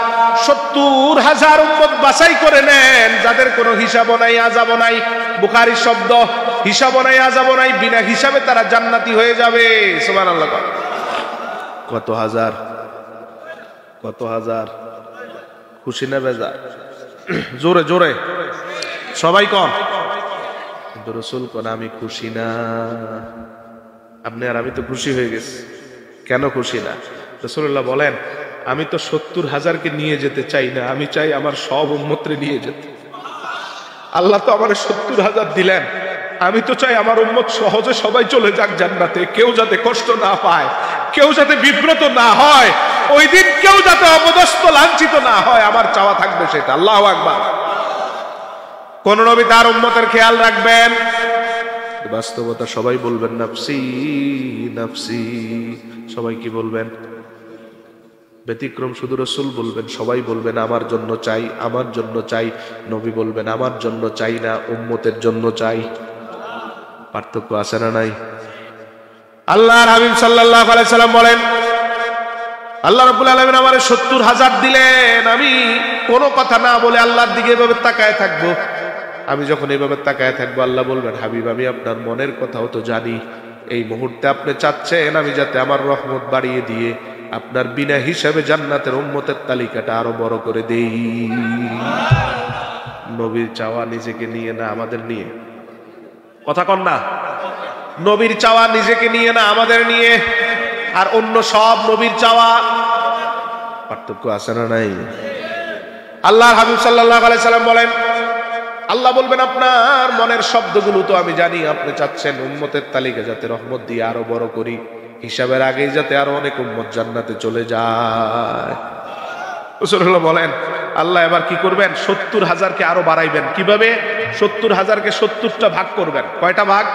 ৭০,০০০ উম্মত বাছাই করে নেন যাদের কোনো হিসাবও নাই, আযাবও নাই। বুখারীর শব্দ, হিসাবও নাই, আযাবও নাই, বিনা হিসাবে তারা জান্নাতি হয়ে যাবে। সুবহানাল্লাহ। কত হাজার খুশি না বেজার? জোরে জোরে সবাই কন। কিন্তু রাসূল কোন আমি খুশি না। আপনি আর আমি তো খুশি হয়ে গেছি, কেন খুশি না? রাসূলুল্লাহ বলেন, আমি তো ৭০,০০০কে নিয়ে যেতে চাই না, আমি চাই আমার সব উম্মতরে নিয়ে যেতে। আল্লাহ তো আমার ৭০,০০০ দিলেন, আমি তো চাই আমার উম্মত সহজে সবাই চলে যাক জান্নাতে, কেউ যাতে কষ্ট না পায়, কেউ যাতে বিব্রত না হয়, ওই দিন কেউ যাতে অপদস্থ লাঞ্ছিত না হয়, আমার চাওয়া থাকবে সেটা। আল্লাহু আকবার। কোন নবী তার উম্মতের খেয়াল রাখবেন? বাস্তবতা সবাই বলবেন নাফসি নাফসি, সবাই কি বলবেন? ব্যতিক্রম শুধু রাসূল বলবেন, সবাই বলবেন আমার জন্য চাই, আমার জন্য চাই। নবী বলবেন আমার জন্য চাই না, উম্মতের জন্য চাই। পার্থক্য আছে না নাই? আল্লাহর হাবিব সাল্লাল্লাহু আলাইহি সাল্লাম বলেন, আল্লাহ রাব্বুল আলামিন আমারে ৭০,০০০ দিলেন, আমি কোনো কথা না বলে আল্লাহর দিকে এভাবে তাকায় থাকবো। আমি যখন এইভাবে তাকায় থাকবো, আল্লাহ বলবেন, হাবিব আমি আপনার মনের কথাও তো জানি, এই মুহূর্তে আপনি চাচ্ছেন আমি যাতে আমার রহমত বাড়িয়ে দিয়ে আপনার বিনা হিসাবে জান্নাতের উম্মতের তালিকাটা আরো বড় করে দেই। নবীর চাওয়া নিজেকে নিয়ে না আমাদের নিয়ে, কথা কন না। নবীর চাওয়া নিজেকে নিয়ে না আমাদের নিয়ে, আর অন্য সব নবীর চাওয়া। পার্থক্য আছে না নাই? আল্লাহর হাবিব সাল্লাল্লাহু আলাইহি সাল্লাম বলেন, আল্লাহ বলবেন আপনার মনের শব্দগুলো তো আমি জানি, আপনি চাচ্ছেন উম্মতের তালিকা যাতে রহমত দিয়ে আরো বড় করি, হিসাবের আগেই যাতে আরো অনেক উম্মত জান্নাতে চলে যায়। রাসূলুল্লাহ বলেন, আল্লাহ এবার কি করবেন? ৭০,০০০কে আরো বাড়াইবেন। কিভাবে? ৭০,০০০কে ৭০টা ভাগ করবেন। কয়টা ভাগ?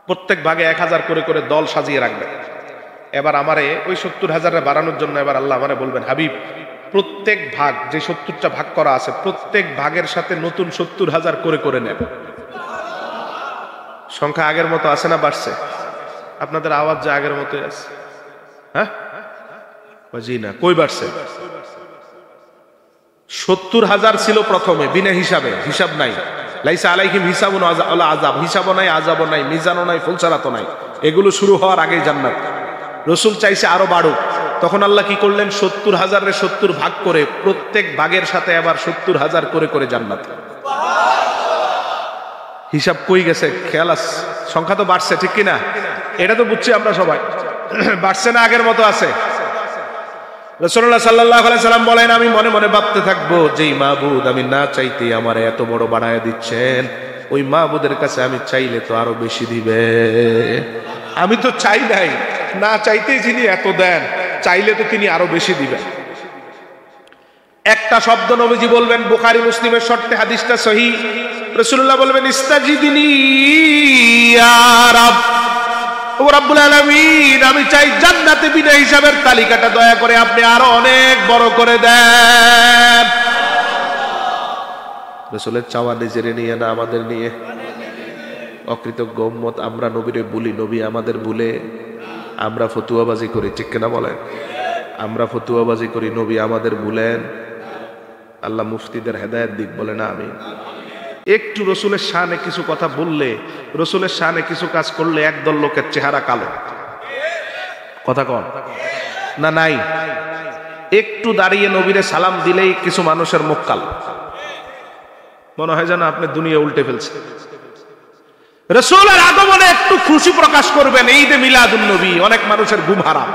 প্রত্যেক ভাগে ১,০০০ করে করে দল সাজিয়ে রাখবেন। এবার আমারে ওই ৭০,০০০ বাড়ানোর জন্য এবার আল্লাহ আমারে বলবেন, হাবিব প্রত্যেক ভাগ, যে ৭০টা ভাগ করা আছে, প্রত্যেক ভাগের সাথে নতুন ৭০,০০০ করে করে নেন। সংখ্যা আগের মতো আছে না বাড়ছে? আপনাদের আওয়াজ যে আগের মতোই আছে। হ্যাঁ জি না, কই বাড়ছে? ৭০,০০০ ছিল প্রথমে বিনা হিসাবে, হিসাব নাই। লাইসা আলাইহিম হিসাবুন ওয়ালা আযাব, হিসাবও নাই, আযাবও নাই, মিজানও নাই, ফুলসারাতও নাই। এগুলো শুরু হওয়ার আগেই জান্নাত। রাসূল চাইছে আরো বাড়ুক, তখন আল্লাহ কি করলেন? ৭০,০০০ ৭০ ভাগ করে প্রত্যেক ভাগের সাথে আবার ৭০,০০০ করে করে জান্নাত। হিসাব কই গেছে? খেয়াল আছে? সংখ্যা তো বাড়ছে, ঠিক কিনা? এটা তো বুঝছি আমরা সবাই। বাড়ছে না আগের মতো আছে? রাসূলুল্লাহ সাল্লাল্লাহু আলাইহি সাল্লাম বলেন, আমি মনে মনে ভাবতে থাকবো, যেই মাবুদ আমি না চাইতে আমারে এত বড় বাড়ায়া দিচ্ছেন, ওই মাহবুদের কাছে আমি চাইলে তো আরো বেশি দিবে। আমি তো চাই নাই, না চাইতেই যিনি এত দেন, চাইলে তো তিনি আরো বেশি দিবেন। একটা শব্দ নবীজি বলবেন, বুখারী মুসলিমের শর্তে হাদিসটা সহিহ। রাসূলুল্লাহ বলবেন, ইস্তাজিদনি ইয়া রাব, ও রব্বুল আলামিন, আমি চাই জান্নাতে বিনা হিসাবের তালিকাটা দয়া করে আপনি আরো অনেক বড় করে দেন। রাসূলের চাওয়া নিজের নিয়ে না আমাদের নিয়ে। অকৃতজ্ঞ উম্মত আমরা নবীরে বলি, নবী আমাদের ভুলে আমরা ফতুয়াবাজি করি, ঠিক কিনা বলেন? আমরা ফতুয়াবাজি করি, নবী আমাদের ভুলেন। আল্লাহ মুফতিদের হেদায়েত দিক, বলে না আমি। একটু রসুলের শানে কিছু কথা বললে, রসুলের শানে কিছু কাজ করলে একদল লোকের চেহারা কালো। কথা কন না নাই? একটু দাঁড়িয়ে নবীরে সালাম দিলেই কিছু মানুষের মুখ কালো, মনে হয় যেন আপনি দুনিয়া উল্টে ফেলছে। রাসূলের আগমনে একটু খুশি প্রকাশ করবেন, ঈদে মিলাদুন নবী, অনেক মানুষের ঘুম হারাম।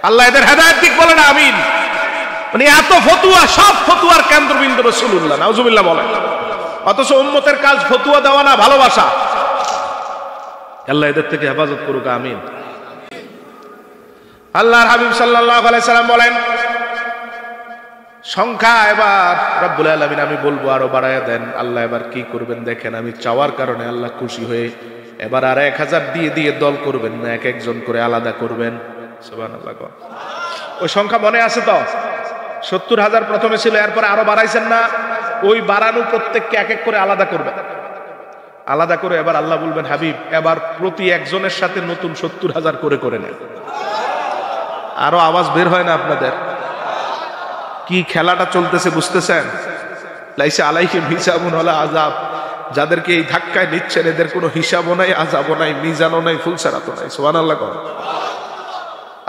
আল্লাহ এদের হেদায়েত দিক, বলে না আমিন। মানে এত ফতুয়া, সব ফতুয়ার কেন্দ্রবিন্দু রাসূলুল্লাহ, নাউজুবিল্লাহ বলেন। অথচ উম্মতের কাজ ফতুয়া দেওয়া না, ভালোবাসা। আল্লাহ এদের থেকে হেফাজত করুক, আমিন। আল্লাহর হাবিব সাল্লাল্লাহু আলাইহি সাল্লাম বলেন, সংখ্যা এবার রব্বুল আলামিন আমি বলবো আরো বাড়ায়া দেন। আল্লাহ এবার কি করবেন দেখেন, আমি চাওয়ার কারণে আল্লাহ খুশি হয়ে এবার আর 1000 দিয়ে দিয়ে দল করবেন না, এক একজন করে আলাদা করবেন। সুবহানাল্লাহ। ওই সংখ্যা মনে আছে তো? 70,000 প্রথমে ছিল, এরপরে আরো বাড়াইছেন না? ওই বাড়ানো প্রত্যেককে এক এক করে আলাদা করবেন। আলাদা করে এবার আল্লাহ বলবেন, হাবিব এবার প্রতি একজনের সাথে নতুন 70,000 করে করে নেন। আরো আওয়াজ বের হয় না আপনাদের? কি খেলাটা চলতেছে বুঝতেছেন? লাইসা আলাইহিম হিসাবুন ওয়ালা আযাব। যাদেরকে এই ধাক্কায় নিচ্ছেন এদের কোনো হিসাবও নাই, আযাবও নাই, মিজানও নাই, ফুলসারাতও নাই। সুবহানাল্লাহ।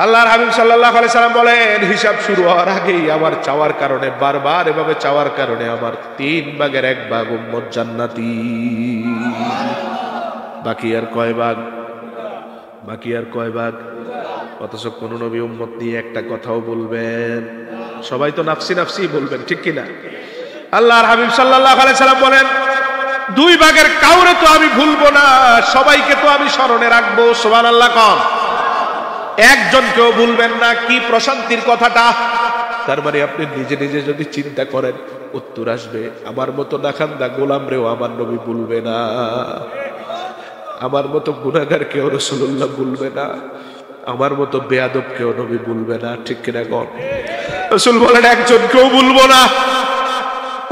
আল্লাহর হাবিব সাল্লাল্লাহু আলাইহি সাল্লাম বলেন, হিসাব শুরু হওয়ার আগেই আমার চাওয়ার কারণে, বারবার এভাবে চাওয়ার কারণে আমার 3 ভাগের 1 ভাগ উম্মত জান্নাতি। বাকি আর কয় ভাগ? বাকি আর কয় ভাগ? অথচ কোন নবী উম্মত নিয়ে একটা কথাও বলবেন? সবাই তো নাফসি নাফসি বলবেন, ঠিক কিনা? আল্লাহর হাবিব সাল্লাল্লাহু আলাইহি সাল্লাম বলেন, 2 ভাগের কাউরে তো আমি ভুলবো না, সবাইকে তো আমি স্মরণে রাখবো। সুবহানাল্লাহ। কম একজনকেও ভুলবেন না। কি প্রশান্তির কথাটা! তার মানে আপনি নিজে নিজে যদি চিন্তা করেন, উত্তর আসবে, আমার মতো নাখান্দা গোলাম রেও আমার নবী ভুলবে না, আমার মতো গুনাহগার কেউ রাসূলুল্লাহ ভুলবে না, আমার মতো বেয়াদব কেউ নবী ভুলবে না, ঠিক কিনা গণ? রাসূল বলেন একজনকেও ভুলবো না।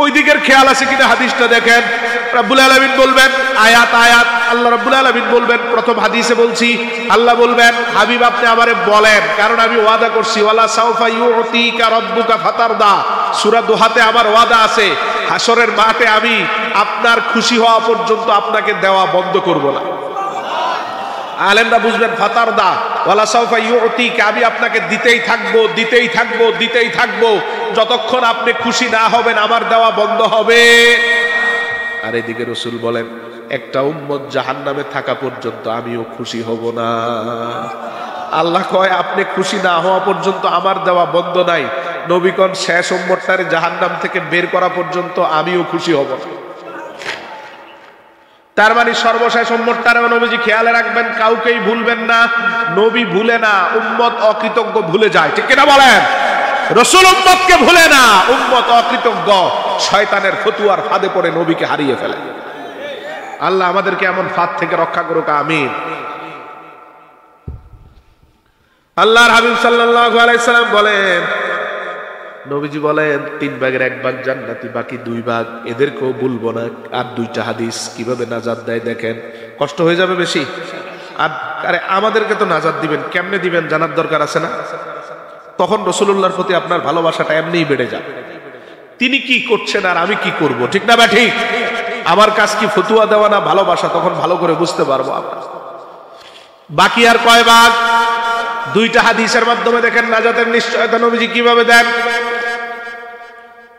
ওই দিকের খেয়াল আছে কিনা হাদিসটা দেখেন। রব্বুল আলামিন বলবেন, আয়াত আয়াত আল্লাহ রব্বুল আলামিন বলবেন, প্রথম হাদিসে বলছি, আল্লাহ বলবেন, হাবিব আপনি আমারে বলেন, কারণ আমি ওয়াদা করছি, ওয়ালা সাউফা ইউতিকা রাব্বুকা ফাতারদা। সূরা দোহাতে আমার ওয়াদা আছে, হাসরের মাঠে আমি আপনার খুশি হওয়া পর্যন্ত আপনাকে দেওয়া বন্ধ করব না। আলেমরা বুঝবেন ফাতারদা, ওয়ালা সাউফা ইউতিকা, আমি আপনাকে দিতেই থাকবো, দিতেই থাকবো, দিতেই থাকবো, যতক্ষণ আপনি খুশি না হবেন আমার দেওয়া বন্ধ হবে। আর এদিকে রাসূল বলেন, একটা উম্মত জাহান্নামে থাকা পর্যন্ত আমিও খুশি হব না। আল্লাহ কয় আপনি খুশি না হওয়া পর্যন্ত আমার দেওয়া বন্ধ নাই। নবীগণ শেষ উম্মতটারে জাহান্নাম থেকে বের করা পর্যন্ত আমিও খুশি হব না। তার মানে সর্বশেষ উম্মতটারে নবীজি খেয়ালে রাখবেন, কাউকেই ভুলবেন না। নবী ভুলে না, উম্মত অকৃতজ্ঞ ভুলে যায়, ঠিক কিনা বলেন? রাসূল উম্মতকে ভুলে না, উম্মত অকৃতজ্ঞ শয়তানের ফতুয়ার ফাঁদে পড়ে নবীকে হারিয়ে ফেলে। আল্লাহ আমাদেরকে এমন ফাঁদ থেকে রক্ষা করুক, আমিন। আল্লাহর হাবিব সাল্লাল্লাহু আলাইহি সাল্লাম বলেন, নবীজি বলেন 3 ভাগের 1 ভাগ জান্নাতি, বাকি 2 ভাগ এদেরকেও ভুলবো না। আর 2টা হাদিস কিভাবে নাজাত দেয় দেখেন। কষ্ট হয়ে যাবে বেশি? আর আরে আমাদেরকে তো নাজাত দিবেন, কেমনে দিবেন জানার দরকার আছে না? তখন রাসূলুল্লাহর প্রতি আপনার ভালোবাসাটা এমনিই বেড়ে যাবে। তিনি কি করছেন আর আমি কি করব, ঠিক না? ঠিক আমার কাজ কি ফতুয়া দেওয়া না ভালোবাসা? তখন ভালো করে বুঝতে পারবো আমরা। বাকি আর কয় ভাগ? 2টা হাদিসের মাধ্যমে দেখেন নাজাতের নিশ্চয়তা নবীজি কিভাবে দেন।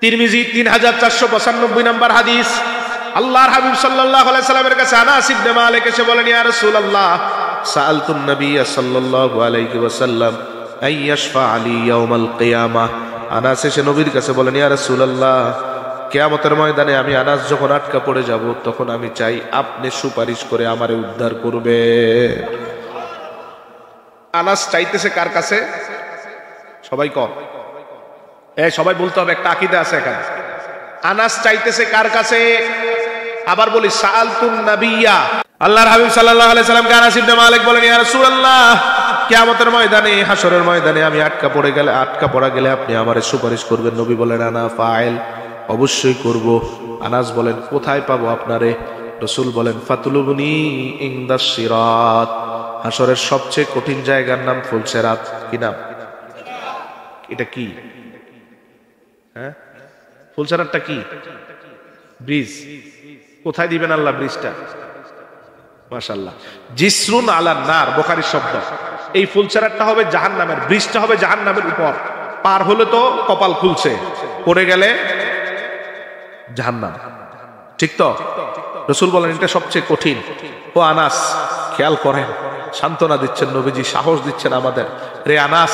তিরমিজি 3495 নম্বর হাদিস। আল্লাহর হাবিব সাল্লাল্লাহু আলাইহি সাল্লামের কাছে আনাস ইবনে মালিক এসে বলেন, ইয়া রাসূলুল্লাহ, সাআলতুন নবী সাল্লাল্লাহু আলাইহি ওয়াসাল্লাম আইয়াশফা আলী ইয়াউমাল কিয়ামাহ। আনাস এসে নবীর কাছে বলেন, ইয়া রাসূলুল্লাহ, কিয়ামতের ময়দানে আমি আনাস যখন আটকা পড়ে যাব তখন আমি চাই আপনি সুপারিশ করে আমারে উদ্ধার করবে। আনাস চাইতেছে কার কাছে? সবাই কম, সবাই বলতে হবে, একটা আকীদা আছে এখানে। আনাস চাইতেছে কার কাছে? আবার বলি, সাআলতুন নাবিয়্যা, আল্লাহর হাবিব সাল্লাল্লাহু আলাইহি সাল্লামকে আনাস ইবনে মালিক বলেন, ইয়া রাসূলুল্লাহ, কিয়ামতের ময়দানে, হাশরের ময়দানে আমি আটকা পড়া গেলে আপনি আমারে সুপারিশ করবেন। নবী বলেন, আনা ফাইল, অবশ্যই করব। আনাস বলেন, কোথায় পাবো আপনারে? রাসূল বলেন, ফাতলুবনি ইনদাস সিরাত, হাশরের সবচেয়ে কঠিন জায়গার নাম ফুলসিরাত। কি নাম? এটা কি? হ্যাঁ, ফুলসিরাতটা কি? ব্রিজ। কোথায় দিবেন আল্লাহ ব্রিজটা? মাশাআল্লাহ, জিসরুন আলান নার, বুখারীর শব্দ। এই ফুলসিরাতটা হবে জাহান্নামের, ব্রিজটা হবে জাহান্নামের উপর। পার হলে তো কপাল খুলছে, পড়ে গেলে জাহান্নাম। ঠিক তো? রাসূল বলেন এটা সবচেয়ে কঠিন। ও আনাস, খেয়াল করেন, সান্ত্বনা দিচ্ছেন নবীজি, সাহস দিচ্ছেন আমাদের। রে আনাস,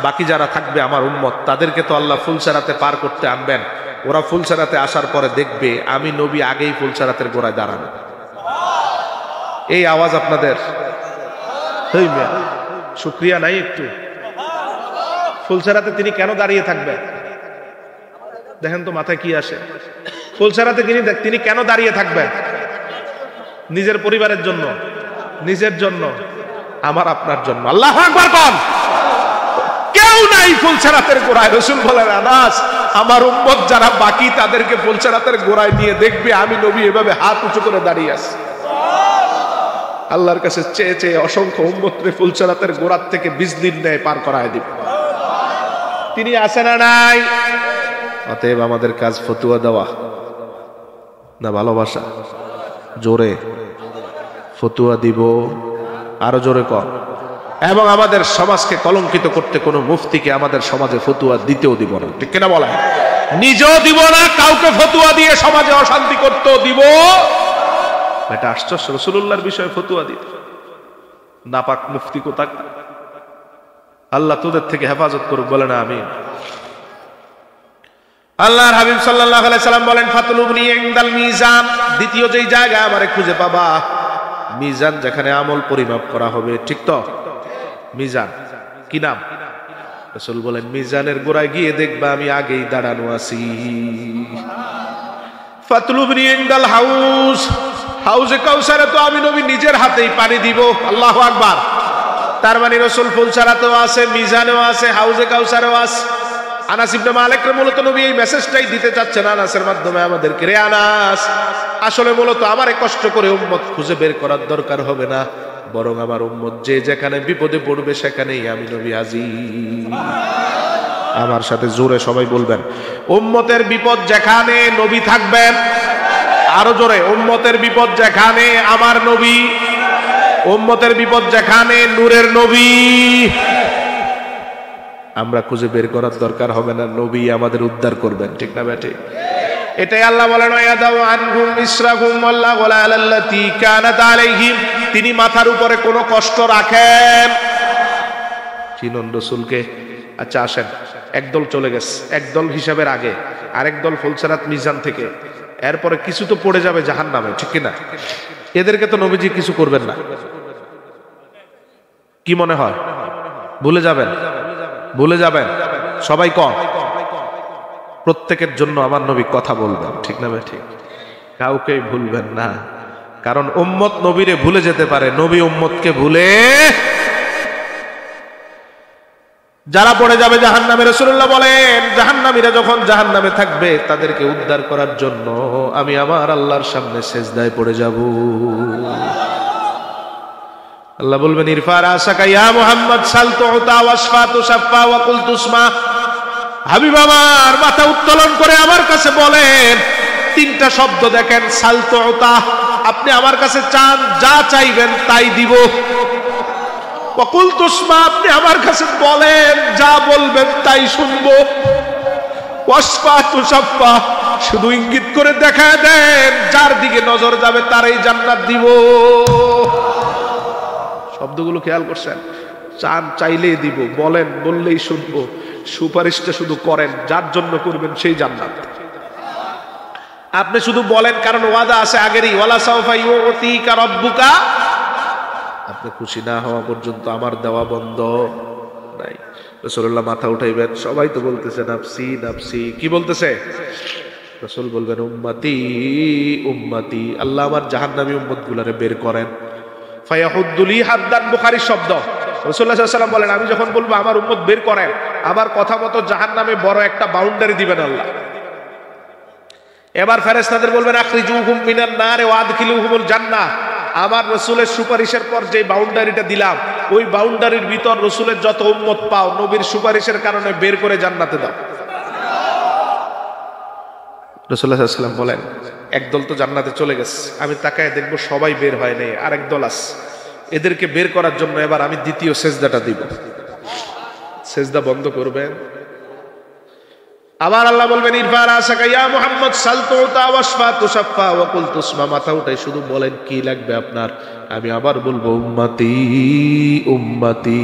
বাকি যারা থাকবে আমার উম্মত, তাদেরকে তো আল্লাহ ফুলসিরাতে পার করতে আনবেন। ওরা ফুলসিরাতে আসার পরে দেখবে আমি নবী আগেই ফুলসিরাতের গোড়ায় দাঁড়ানো। এই আওয়াজ আপনাদের শুকরিয়া নাই একটু? ফুলসিরাতে তিনি কেন দাঁড়িয়ে থাকবেন? দেখেন তো মাথায় কি আসে। ফুলসিরাতে তিনি কেন দাঁড়িয়ে থাকবেন? নিজের পরিবারের জন্য, নিজের জন্য, আমার আপনার জন্য। আল্লাহু আকবার কোন? কেউ নাই ফুলসিরাতের গোড়ায়। রাসূল বলেন, আনাস, আমার উম্মত যারা বাকি তাদেরকে ফুলসিরাতের গোড়ায় নিয়ে দেখবে আমি নবী এভাবে হাত উঁচু করে দাঁড়িয়ে আছি। আল্লাহর কাছে চেয়ে চেয়ে অসংখ্য উম্মতরে ফুলসিরাতের গোড়ার থেকে বিজলির ন্যায় পার করায় দিবে। তিনি আছেন না নাই? অতএব আমাদের কাজ ফতুয়া দেওয়া না ভালোবাসা? জোরে ফতুয়া দিব, আরো জোরে কর। এবং আমাদের সমাজকে কলঙ্কিত করতে কোন মুফতিকে আমাদের সমাজে ফতুয়া দিতেও দিব না। ঠিক কিনা বলেন? নিজেও দিব না, কাউকে ফতুয়া দিয়ে সমাজে অশান্তি করতেও দিব। এটা আশ্চর্য, রাসূলুল্লাহর বিষয়ে ফতুয়া দিত নাপাক মুফতি কোথাক। আল্লাহ তোদের থেকে হেফাজত করুক, বলে না আমিন। আল্লাহর হাবিব সাল্লাল্লাহু আলাইহি সাল্লাম বলেন, ফাতলুবনি ইনদাল মিজান, দ্বিতীয় যেই জায়গা আমারে খুঁজে পাবা, মিজান, যেখানে আমল পরিমাপ করা হবে। ঠিক তো? মিজান কি নাম? রাসূল বলেন, মিজানের গোড়ায় গিয়ে দেখবা আমি আগেই দাঁড়ানো আছি। ফাতলুবনি ইনদাল হাউজ, হাউজে কাউসারে তো আমি নবী নিজের হাতেই পানি দিব। আল্লাহু আকবার। তার মানে রাসূল ফুলসিরাতেও আছে, মিজানেও আছে, হাউজে কাউসারেও আছে। আনাস ইবনে মালিক মূলত নবী এই মেসেজটাই দিতে চাচ্ছেন আনাসের মাধ্যমে আমাদেরকে। রে আনাস, আসলে মূলত আমারে কষ্ট করে উম্মত খুঁজে বের করার দরকার হবে না, বরং আমার উম্মত যে যেখানে বিপদে পড়বে সেখানেই আমি নবী হাজির। আমার সাথে জোরে সবাই বলবেন, উম্মতের বিপদ যেখানে নবী থাকবেন। আরো জোরে, উম্মতের বিপদ যেখানে আমার নবী, উম্মতের বিপদ যেখানে নূরের নবী। আমরা খুঁজে বের করার দরকার হবে না, নবী আমাদের উদ্ধার করবেন। ঠিক না বেঠিক? এটাই আল্লাহ বলেন, ওয়ায়াদাউ আনহুম ইসরাহুম ওয়াল্লাহু আলাল্লাতী কানাত আলাইহিম, তিনি মাথার উপরে কোনো কষ্ট রাখেন। চিনুন রাসূলকে? আচ্ছা আসেন, একদল চলে গেছে, একদল হিসাবের আগে, আরেক দল ফুলসিরাত মিজান থেকে। এরপরে কিছু তো পড়ে যাবে জাহান্নামে। ঠিক কিনা? এদেরকে তো নবীজি কিছু করবেন না। কি মনে হয়? ভুলে যাবেন? ভুলে যাবেন? সবাই কম, প্রত্যেকের জন্য আমার নবী কথা বলবেন। ঠিক না ভাই? ঠিক। কাউকেই ভুলবেন না, কারণ উম্মত নবীরে ভুলে যেতে পারে, নবী উম্মতকে ভুলে যারা পড়ে যাবে জাহান্নামে। রাসূলুল্লাহ বলেন, জাহান্নামীরা যখন জাহান্নামে থাকবে তাদেরকে উদ্ধার করার জন্য আমি আমার আল্লাহর সামনে সিজদায় পড়ে যাব। আল্লাহ বলবেন, ইরফা রাসাকা ইয়া মুহাম্মদ, সাল তুতা ওয়াশফা তুশাফা ওয়া কুল তুসমা। হাবিব আমার, মাথা উত্তোলন করে আমার কাছে বলেন, তিনটা শব্দ দেখেন, সাল তুতা, আপনি আমার কাছে চান, যা চাইবেন তাই দিব। ওয়া কুল তুসমা, আপনি আমার কাছে বলেন, যা বলবেন তাই শুনবো। ওয়াশফা তুশাফা, শুধু ইঙ্গিত করে দেখা দেন, যার দিকে নজর যাবে তারই জান্নাত দিব। শব্দগুলো খেয়াল করছেন? চান, চাইলেই দিব, বলেন, বললেই শুনবো, সুপারিশটা শুধু করেন, যার জন্য করবেন সেই জান্নাত। আপনি শুধু বলেন কারণ ওয়াদা আছে আগেরই, ওয়ালা সাউফা ইউতিকা রাব্বুকা, আপনি খুশি না হওয়া পর্যন্ত আমার দেওয়া বন্ধ নাই। রাসূলুল্লাহ মাথা উঠাইবেন, সবাই তো বলতেছে নাফসি নাফসি, কি বলতেছে? রাসূল বলবেন উম্মতি উম্মতি, আল্লাহ আমার জাহান্নামী উম্মতগুলোরে বের করেন। ফায়াহুদ্দুলি হাদ্দান, বুখারীর শব্দ। রাসূলুল্লাহ সাল্লাল্লাহু আলাইহি ওয়াসাল্লাম বলেন আমি যখন বলবো আমার উম্মত বের করেন, আমার কথা মতো জাহান্নামে বড় একটা বাউন্ডারি দিবেন আল্লাহ। এবার ফেরেশতাদের বলবেন আখরিজুহুম মিনান নার ওয়া আদখিলুহুমুল জান্নাহ, আমার রাসূলের সুপারিশের পর যে বাউন্ডারিটা দিলাম ওই বাউন্ডারির ভিতর রাসূলের যত উম্মত পাও নবীর সুপারিশের কারণে বের করে জান্নাতে দাও। রাসূলুল্লাহ সাল্লাল্লাহু আলাইহি ওয়াসাল্লাম বলেন একদল তো জান্নাতে চলে গেছে, আমি তাকায় দেখবো সবাই বের হয় নাই, আরেক দল আছে, এদেরকে বের করার জন্য এবার আমি দ্বিতীয় সেজদাটা দিব। সেজদা বন্ধ করবেন, আবার আল্লাহ বলবেন ইরফা রাসাকা ইয়া মুহাম্মদ সাল তুতা ওয়াশফা তুশাফা ওয়া কুল তুসমা, মাথা উঠাই শুধু বলেন কি লাগবে আপনার, আমি আবার বলবো উম্মতি উম্মতি।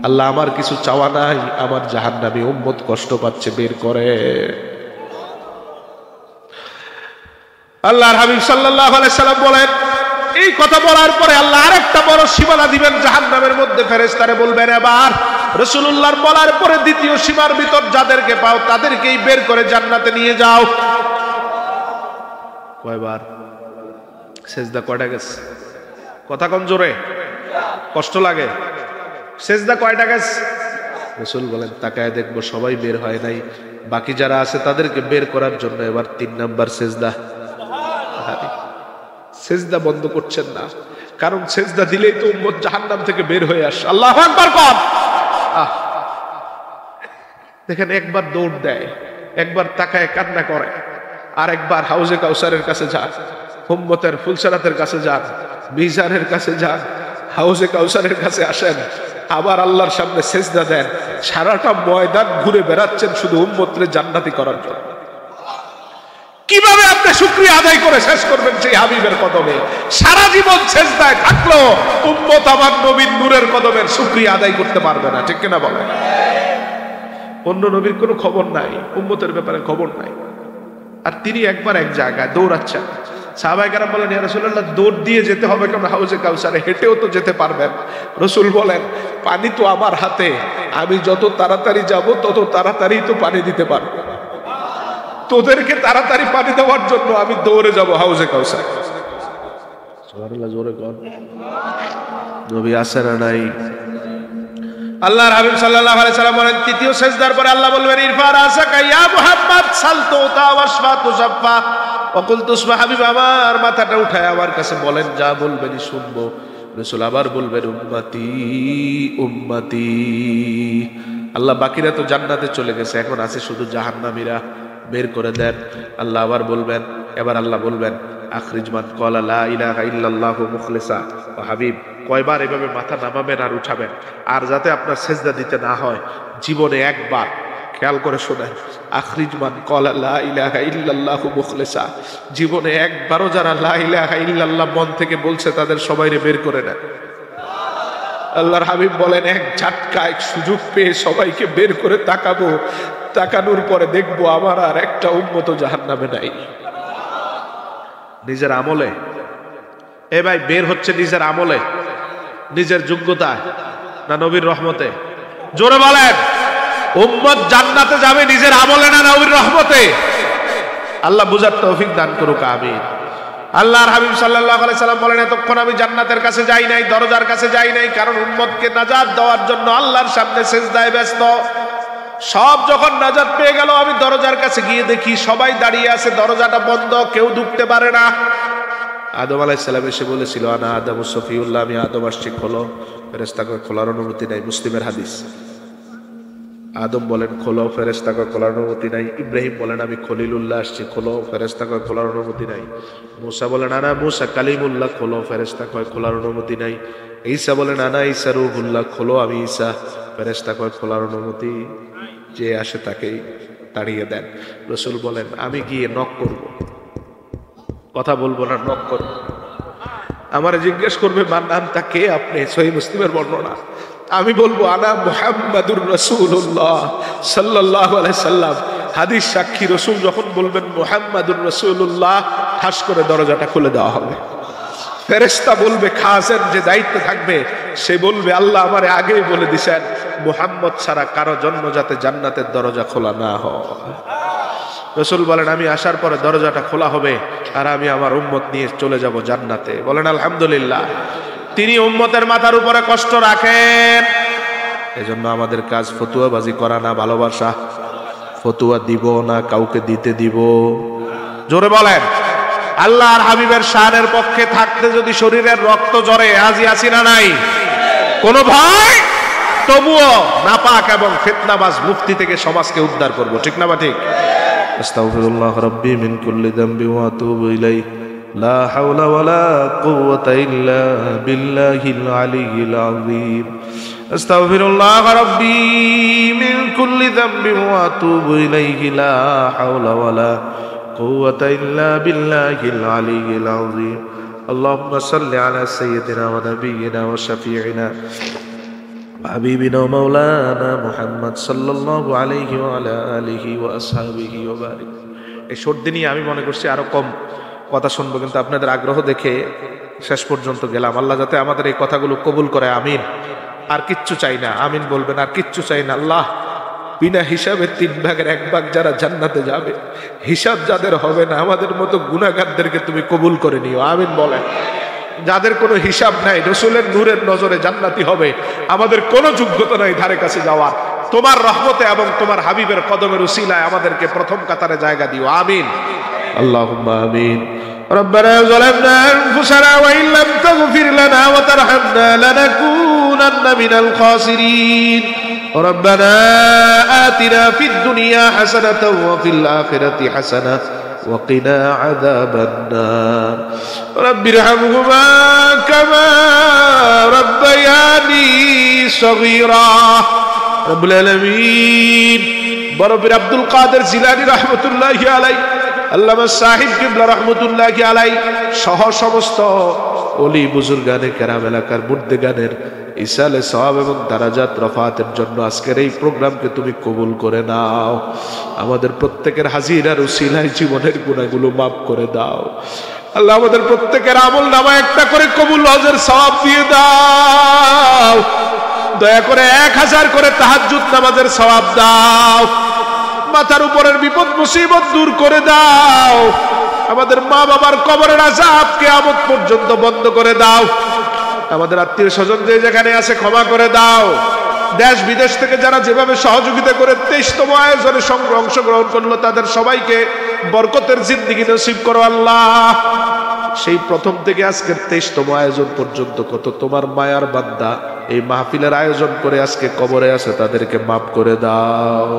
আল্লাহ আমার কিছু চাওয়া নাই, আমার জাহান্নামী উম্মত কষ্ট পাচ্ছে, বের করে। আল্লাহর হাবিব সাল্লাল্লাহু আলাইহি সাল্লাম বলেন এই কথা বলার পরে আল্লাহ আরেকটা বড় সীমানা দিবেন জাহান্নামের মধ্যে, ফেরেশতারা বলবেন এবার রাসূলুল্লাহর বলার পরে দ্বিতীয় সীমার ভিতর যাদেরকে পাও তাদেরকেই বের করে জান্নাতে নিয়ে যাও। কয়বার সেজদা কয়টা গেছে? কথা কোন জোরে, কষ্ট লাগে। সেজদা কয়টা গেছে? রাসূল বলেন তাকায় দেখবো সবাই বের হয় নাই, বাকি যারা আছে তাদেরকে বের করার জন্য এবার 3 নাম্বার সেজদা। সেজদা বন্ধ করছেন না, কারণ সেজদা দিলেই তো উম্মত জাহান্নাম থেকে বের হয়ে আসে। আল্লাহু আকবার কর। দেখেন একবার দৌড় দেয়, একবার তাকায় কান্না করে, আর একবার হাউজে কাউসারের কাছে যান, উম্মতের ফুলসরাতের কাছে যান, মিজানের কাছে যান, হাউজে কাউসারের কাছে আসেন, আবার আল্লাহর সামনে সেজদা দেন, সারাটা ময়দান ঘুরে বেড়াচ্ছেন শুধু উম্মতরে জান্নাতি করার জন্য। কিভাবে আপনি শুকরিয়া আদায় করে শেষ করবেন সেই হাবিবের কদমে? সারা জীবন সেজদায় থাকলো উম্মত আমার নবীর নূরের কদমের শুকরিয়া আদায় করতে পারবে না, ঠিক কিনা বলেন? অন্য নবীর কোনো খবর নাই, উম্মতের ব্যাপারে খবর নাই, আর তিনি একবার এক জায়গায় দৌড়াচ্ছেন। সাহাবায়ে কেরাম বলেন ইয়া রাসূলুল্লাহ দৌড় দিয়ে যেতে হবে কেন হাউজে কাউসারে? হেঁটেও তো যেতে পারবেন। রাসূল বলেন পানি তো আমার হাতে, আমি যত তাড়াতাড়ি যাব তত তাড়াতাড়ি তো পানি দিতে পারবো, তোদেরকে তাড়াতাড়ি পানি দেওয়ার জন্য আমি দৌড়ে যাব হাউজে কাউসার। সুবহানাল্লাহ, জোরে কর। নবী আছে না নাই? আল্লাহর হাবিব সাল্লাল্লাহু আলাইহি সাল্লাম বলেন তৃতীয় সেজদার পরে আল্লাহ বলবেন ইরফা রাসাকা ইয়া মুহাম্মদ সাল তুতা ওয়াশফা তুশাফা ওয়া কুল তুসমা, হাবিব আমার মাথাটা উঠায় আমার কাছে বলেন, যা বলবেনই শুনবো। রাসূল আবার বলবেন উম্মতি উম্মতি। আল্লাহ বাকিরা তো জান্নাতে চলে গেছে, এখন আছে শুধু জাহান্নামীরা, বের করে দেন। আল্লাহ আবার বলবেন, এবার আল্লাহ বলবেন আখরিজ মান ক্বালা লা ইলাহা ইল্লাল্লাহু মুখলিসা। ও হাবিব কয়বার এভাবে মাথা নামাবেন আর উঠাবেন, আর যাতে আপনার সেজদা দিতে না হয় জীবনে একবার, খেয়াল করে শোনেন, আখরিজ মান ক্বালা লা ইলাহা ইল্লাল্লাহু মুখলিসা, জীবনে একবারও যারা লা ইলাহা ইল্লাল্লাহ মন থেকে বলছে তাদের সবাইরে বের করে নেন। আল্লাহর হাবিব বলেন এক ঝটকায় সুযোগ পেয়ে সবাইকে বের করে তাকাবো, তাকানোর পরে দেখবো আমার আর একটা উম্মত জাহান্নামে নাই। নিজের আমলে এ ভাই বের হচ্ছে, নিজের আমলে, নিজের যোগ্যতা না নবীর রহমতে? জোরে বলেন, উম্মত জান্নাতে যাবে নিজের আমলে না নবীর রহমতে? আল্লাহ বুঝার তৌফিক দান করুক, আমিন। আল্লাহর হাবিব সাল্লাল্লাহু আলাইহি সাল্লাম বলেন এতক্ষণ আমি জান্নাতের কাছে যাই নাই, দরজার কাছে যাই নাই, কারণ উম্মতকে নাজাত দেওয়ার জন্য আল্লাহর সামনে সিজদায় ব্যস্ত। সব যখন নাজাত পেয়ে গেল আমি দরজার কাছে গিয়ে দেখি সবাই দাঁড়িয়ে আছে, দরজাটা বন্ধ, কেউ ঢুকতে পারে না। আদম আলাইহিস সালাম এসে বলেছিল আনা আদম সফিউল্লাহ, আমি আদম আসছি, খোলো। ফেরেশতাকে খোলার অনুমতি নাই, মুসলিমের হাদিস। আদম বলেন খোলো, ফেরেশতাকে খোলার অনুমতি নাই। ইব্রাহিম বলেন আমি খলিলুল্লাহ আসছি, খোলো, ফেরেশতাকে খোলার অনুমতি নাই। মুসা বলেন আনা মুসা কালিমুল্লাহ, খোলো, ফেরেশতাকে খোলার অনুমতি নাই। ঈসা বলেন আনা ঈসা রূহুল্লাহ, খোলো, আমি ঈসা, ফেরেশতাকে খোলার অনুমতি। যে আসে তাকেই তাড়িয়ে দেন। রাসূল বলেন আমি গিয়ে নক করব, কথা বলবো না, নক করব। আমারে জিজ্ঞেস করবে মান আনতা, কে আপনি? সহিহ মুসলিমের বর্ণনা। আমি বলবো আনা মুহাম্মাদুর রাসূলুল্লাহ সাল্লাল্লাহু আলাইহি সাল্লাম। হাদিস সাক্ষী, রসুল যখন বলবেন মুহাম্মাদুর রাসূলুল্লাহ, ঠাস করে দরজাটা খুলে দেওয়া হবে। ফেরেশতা বলবে, খাজেন যে দায়িত্ব থাকবে সে বলবে, আল্লাহ আমারে আগেই বলে দিছেন মুহাম্মদ ছাড়া কারো জন্য যাতে জান্নাতের দরজা খোলা না হয়। রসুল বলেন, আমি আসার পরে দরজাটা খোলা হবে আর আমি আমার উম্মত নিয়ে চলে যাব জান্নাতে। বলেন আলহামদুলিল্লাহ। তিনি উম্মতের মাথার উপরে কষ্ট রাখেন। এজন্য আমাদের কাজ ফতুয়াবাজি করা না, ভালোবাসা। ফতুয়া দিব না, কাউকে দিতে দিব। জোরে বলেন। আল্লাহর হাবিবের শানের পক্ষে থাকতে যদি শরীরের রক্ত ঝরে, আজই আসি না নাই কোনো ভয়, তবুও নাপাক এবং ফিতনাবাজ মুফতি থেকে সমাজকে উদ্ধার করব, ঠিক না বা ঠিক? আস্তাগফিরুল্লাহ রাব্বি মিন কুল্লি যামবি ওয়া আতুবু ইলাইহি লা হাওলা ওয়ালা কুওয়াতা ইল্লা বিল্লাহিল আলিয়্যিল আযীম। আস্তাগফিরুল্লাহ রাব্বি মিন কুল্লি যামবি ওয়া আতুবু ইলাইহি লা হাওলা ওয়ালা কুওয়াতা ইল্লা বিল্লাহিল আলিয়্যিল আযীম। আল্লাহুম্মা সাল্লি আলা সাইয়্যিদিনা ওয়া নাবিয়্যিনা ওয়া শাফিঈনা হাবিবিনা ওয়া মাওলানা মুহাম্মদ সাল্লাল্লাহু আলাইহি ওয়া আলা আলিহি ওয়া আসহাবিহি ওয়া বারিক। এই সর্দি নিয়ে আমি মনে করছি আরো কম কথা শুনবো, কিন্তু আপনাদের আগ্রহ দেখে শেষ পর্যন্ত গেলাম। আল্লাহ যাতে আমাদের এই কথাগুলো কবুল করে, আমিন। আর কিচ্ছু চাই না, আমিন বলবেন। আর কিচ্ছু চাই না। আল্লাহ বিনা হিসাবে 3 ভাগের 1 ভাগ যারা জান্নাতে যাবে, হিসাব যাদের হবে না, আমাদের মতো গুনাহগারদেরকে তুমি কবুল করে নিও, আমিন বলেন। যাদের কোনো হিসাব নাই, রসুলের নূরের নজরে জান্নাতি হবে, আমাদের কোনো যোগ্যতা নাই ধারে কাছে যাওয়ার, তোমার রহমতে এবং তোমার হাবিবের কদমের উসিলায় আমাদেরকে প্রথম কাতারে জায়গা দিও, আমিন। আল্লাহুম্মা আমিন। ربنا ظلمنا أنفسنا وإن لم تغفر لنا وترحمنا لنكونن من الخاسرين ربنا آتنا في الدنيا حسنة وفي الآخرة حسنة وقنا عذاب النار رب ارحمهما كما ربياني صغيرا رب العالمين برب আব্দুল কাদের জিলানী রাহমাতুল্লাহি আলাইহি, আল্লামা সাহিব কিবলা রাহমাতুল্লাহি আলাইহি সহ সমস্ত ওলি বুজুর্গানে কেরাম এলাকার মুর্দেগানের ইসালে সওয়াব এবং দারাজাত রফাতের জন্য আজকের এই প্রোগ্রামকে তুমি কবুল করে নাও। আমাদের প্রত্যেকের হাজিরার উসিলায় জীবনের গুনাহগুলো মাফ করে দাও। আল্লাহ আমাদের প্রত্যেকের আমল নামা একটা করে কবুল হজের সওয়াব দিয়ে দাও। দয়া করে 1000 করে তাহাজ্জুদ নামাজের সওয়াব দাও। মাথার উপরের বিপদ মুসিবত দূর করে দাও। আমাদের মা বাবার কবরের আযাব কিয়ামত পর্যন্ত বন্ধ করে দাও। আমাদের আত্মীয় স্বজন যে যেখানে আছে ক্ষমা করে দাও। দেশ বিদেশ থেকে যারা যেভাবে সহযোগিতা করে 23তম আয়োজনে অংশগ্রহণ করলো, তাদের সবাইকে বরকতের জিন্দেগি নসিব করো আল্লাহ। সেই প্রথম থেকে আজকের 23তম আয়োজন পর্যন্ত কত তোমার মায়ার বান্দা এই মাহফিলের আয়োজন করে আজকে কবরে আছে, তাদেরকে মাফ করে দাও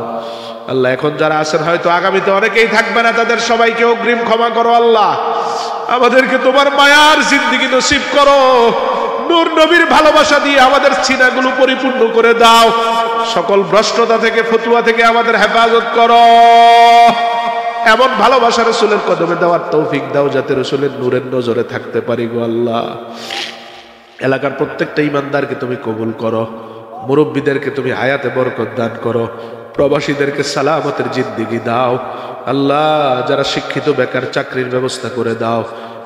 আল্লাহ। এখন যারা আছেন হয়তো আগামীতে অনেকেই থাকবে না, তাদের সবাইকে অগ্রিম ক্ষমা করো আল্লাহ। আমাদেরকে তোমার মায়ার জিন্দেগি নসিব করো। নূর নবীর ভালোবাসা দিয়ে আমাদের সিনাগুলো পরিপূর্ণ করে দাও। সকল ভ্রষ্টতা থেকে, ফতুয়া থেকে আমাদের হেফাজত করো। এমন ভালোবাসা রাসূলের কদমে দেওয়ার তৌফিক দাও যাতে রাসূলের নূরের নজরে থাকতে পারি গো আল্লাহ। এলাকার প্রত্যেকটা ইমানদারকে তুমি কবুল করো। মুরব্বীদেরকে তুমি হায়াতে বরকত দান করো। প্রবাসীদেরকে সালামতের জিন্দেগি দাও আল্লাহ। যারা শিক্ষিত বেকার, চাকরির ব্যবস্থা করে দাও।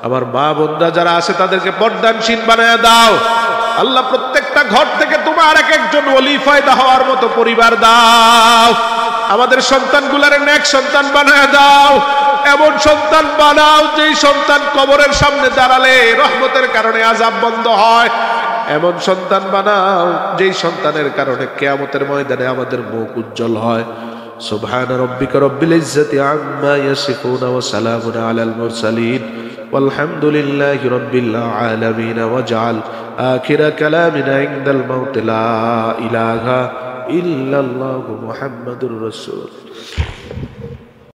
আমার মা বোনরা যারা আছে তাদেরকে পর্দানশীল বানায় দাও আল্লাহ। প্রত্যেকটা ঘর থেকে তোমার এক একজন ওলি ফায়দা হওয়ার মতো পরিবার দাও। আমাদের সন্তানগুলার নেক সন্তান বানায় দাও। এমন সন্তান বানাও যেই সন্তান কবরের সামনে দাঁড়ালে রহমতের কারণে আযাব বন্ধ হয়। এমন সন্তান বানাও যেই সন্তানের কারণে কিয়ামতের ময়দানে আমাদের মুখ উজ্জ্বল হয়। সুবহান রাব্বিকা রব্বিল ইজ্জাতি আম্মা ইয়াসিফুন ওয়া সালামুন আলাল মুরসালিন والحمد لله رب العالمين واجعل آخر كلامنا عند الموت لا إله إلا الله محمد رسول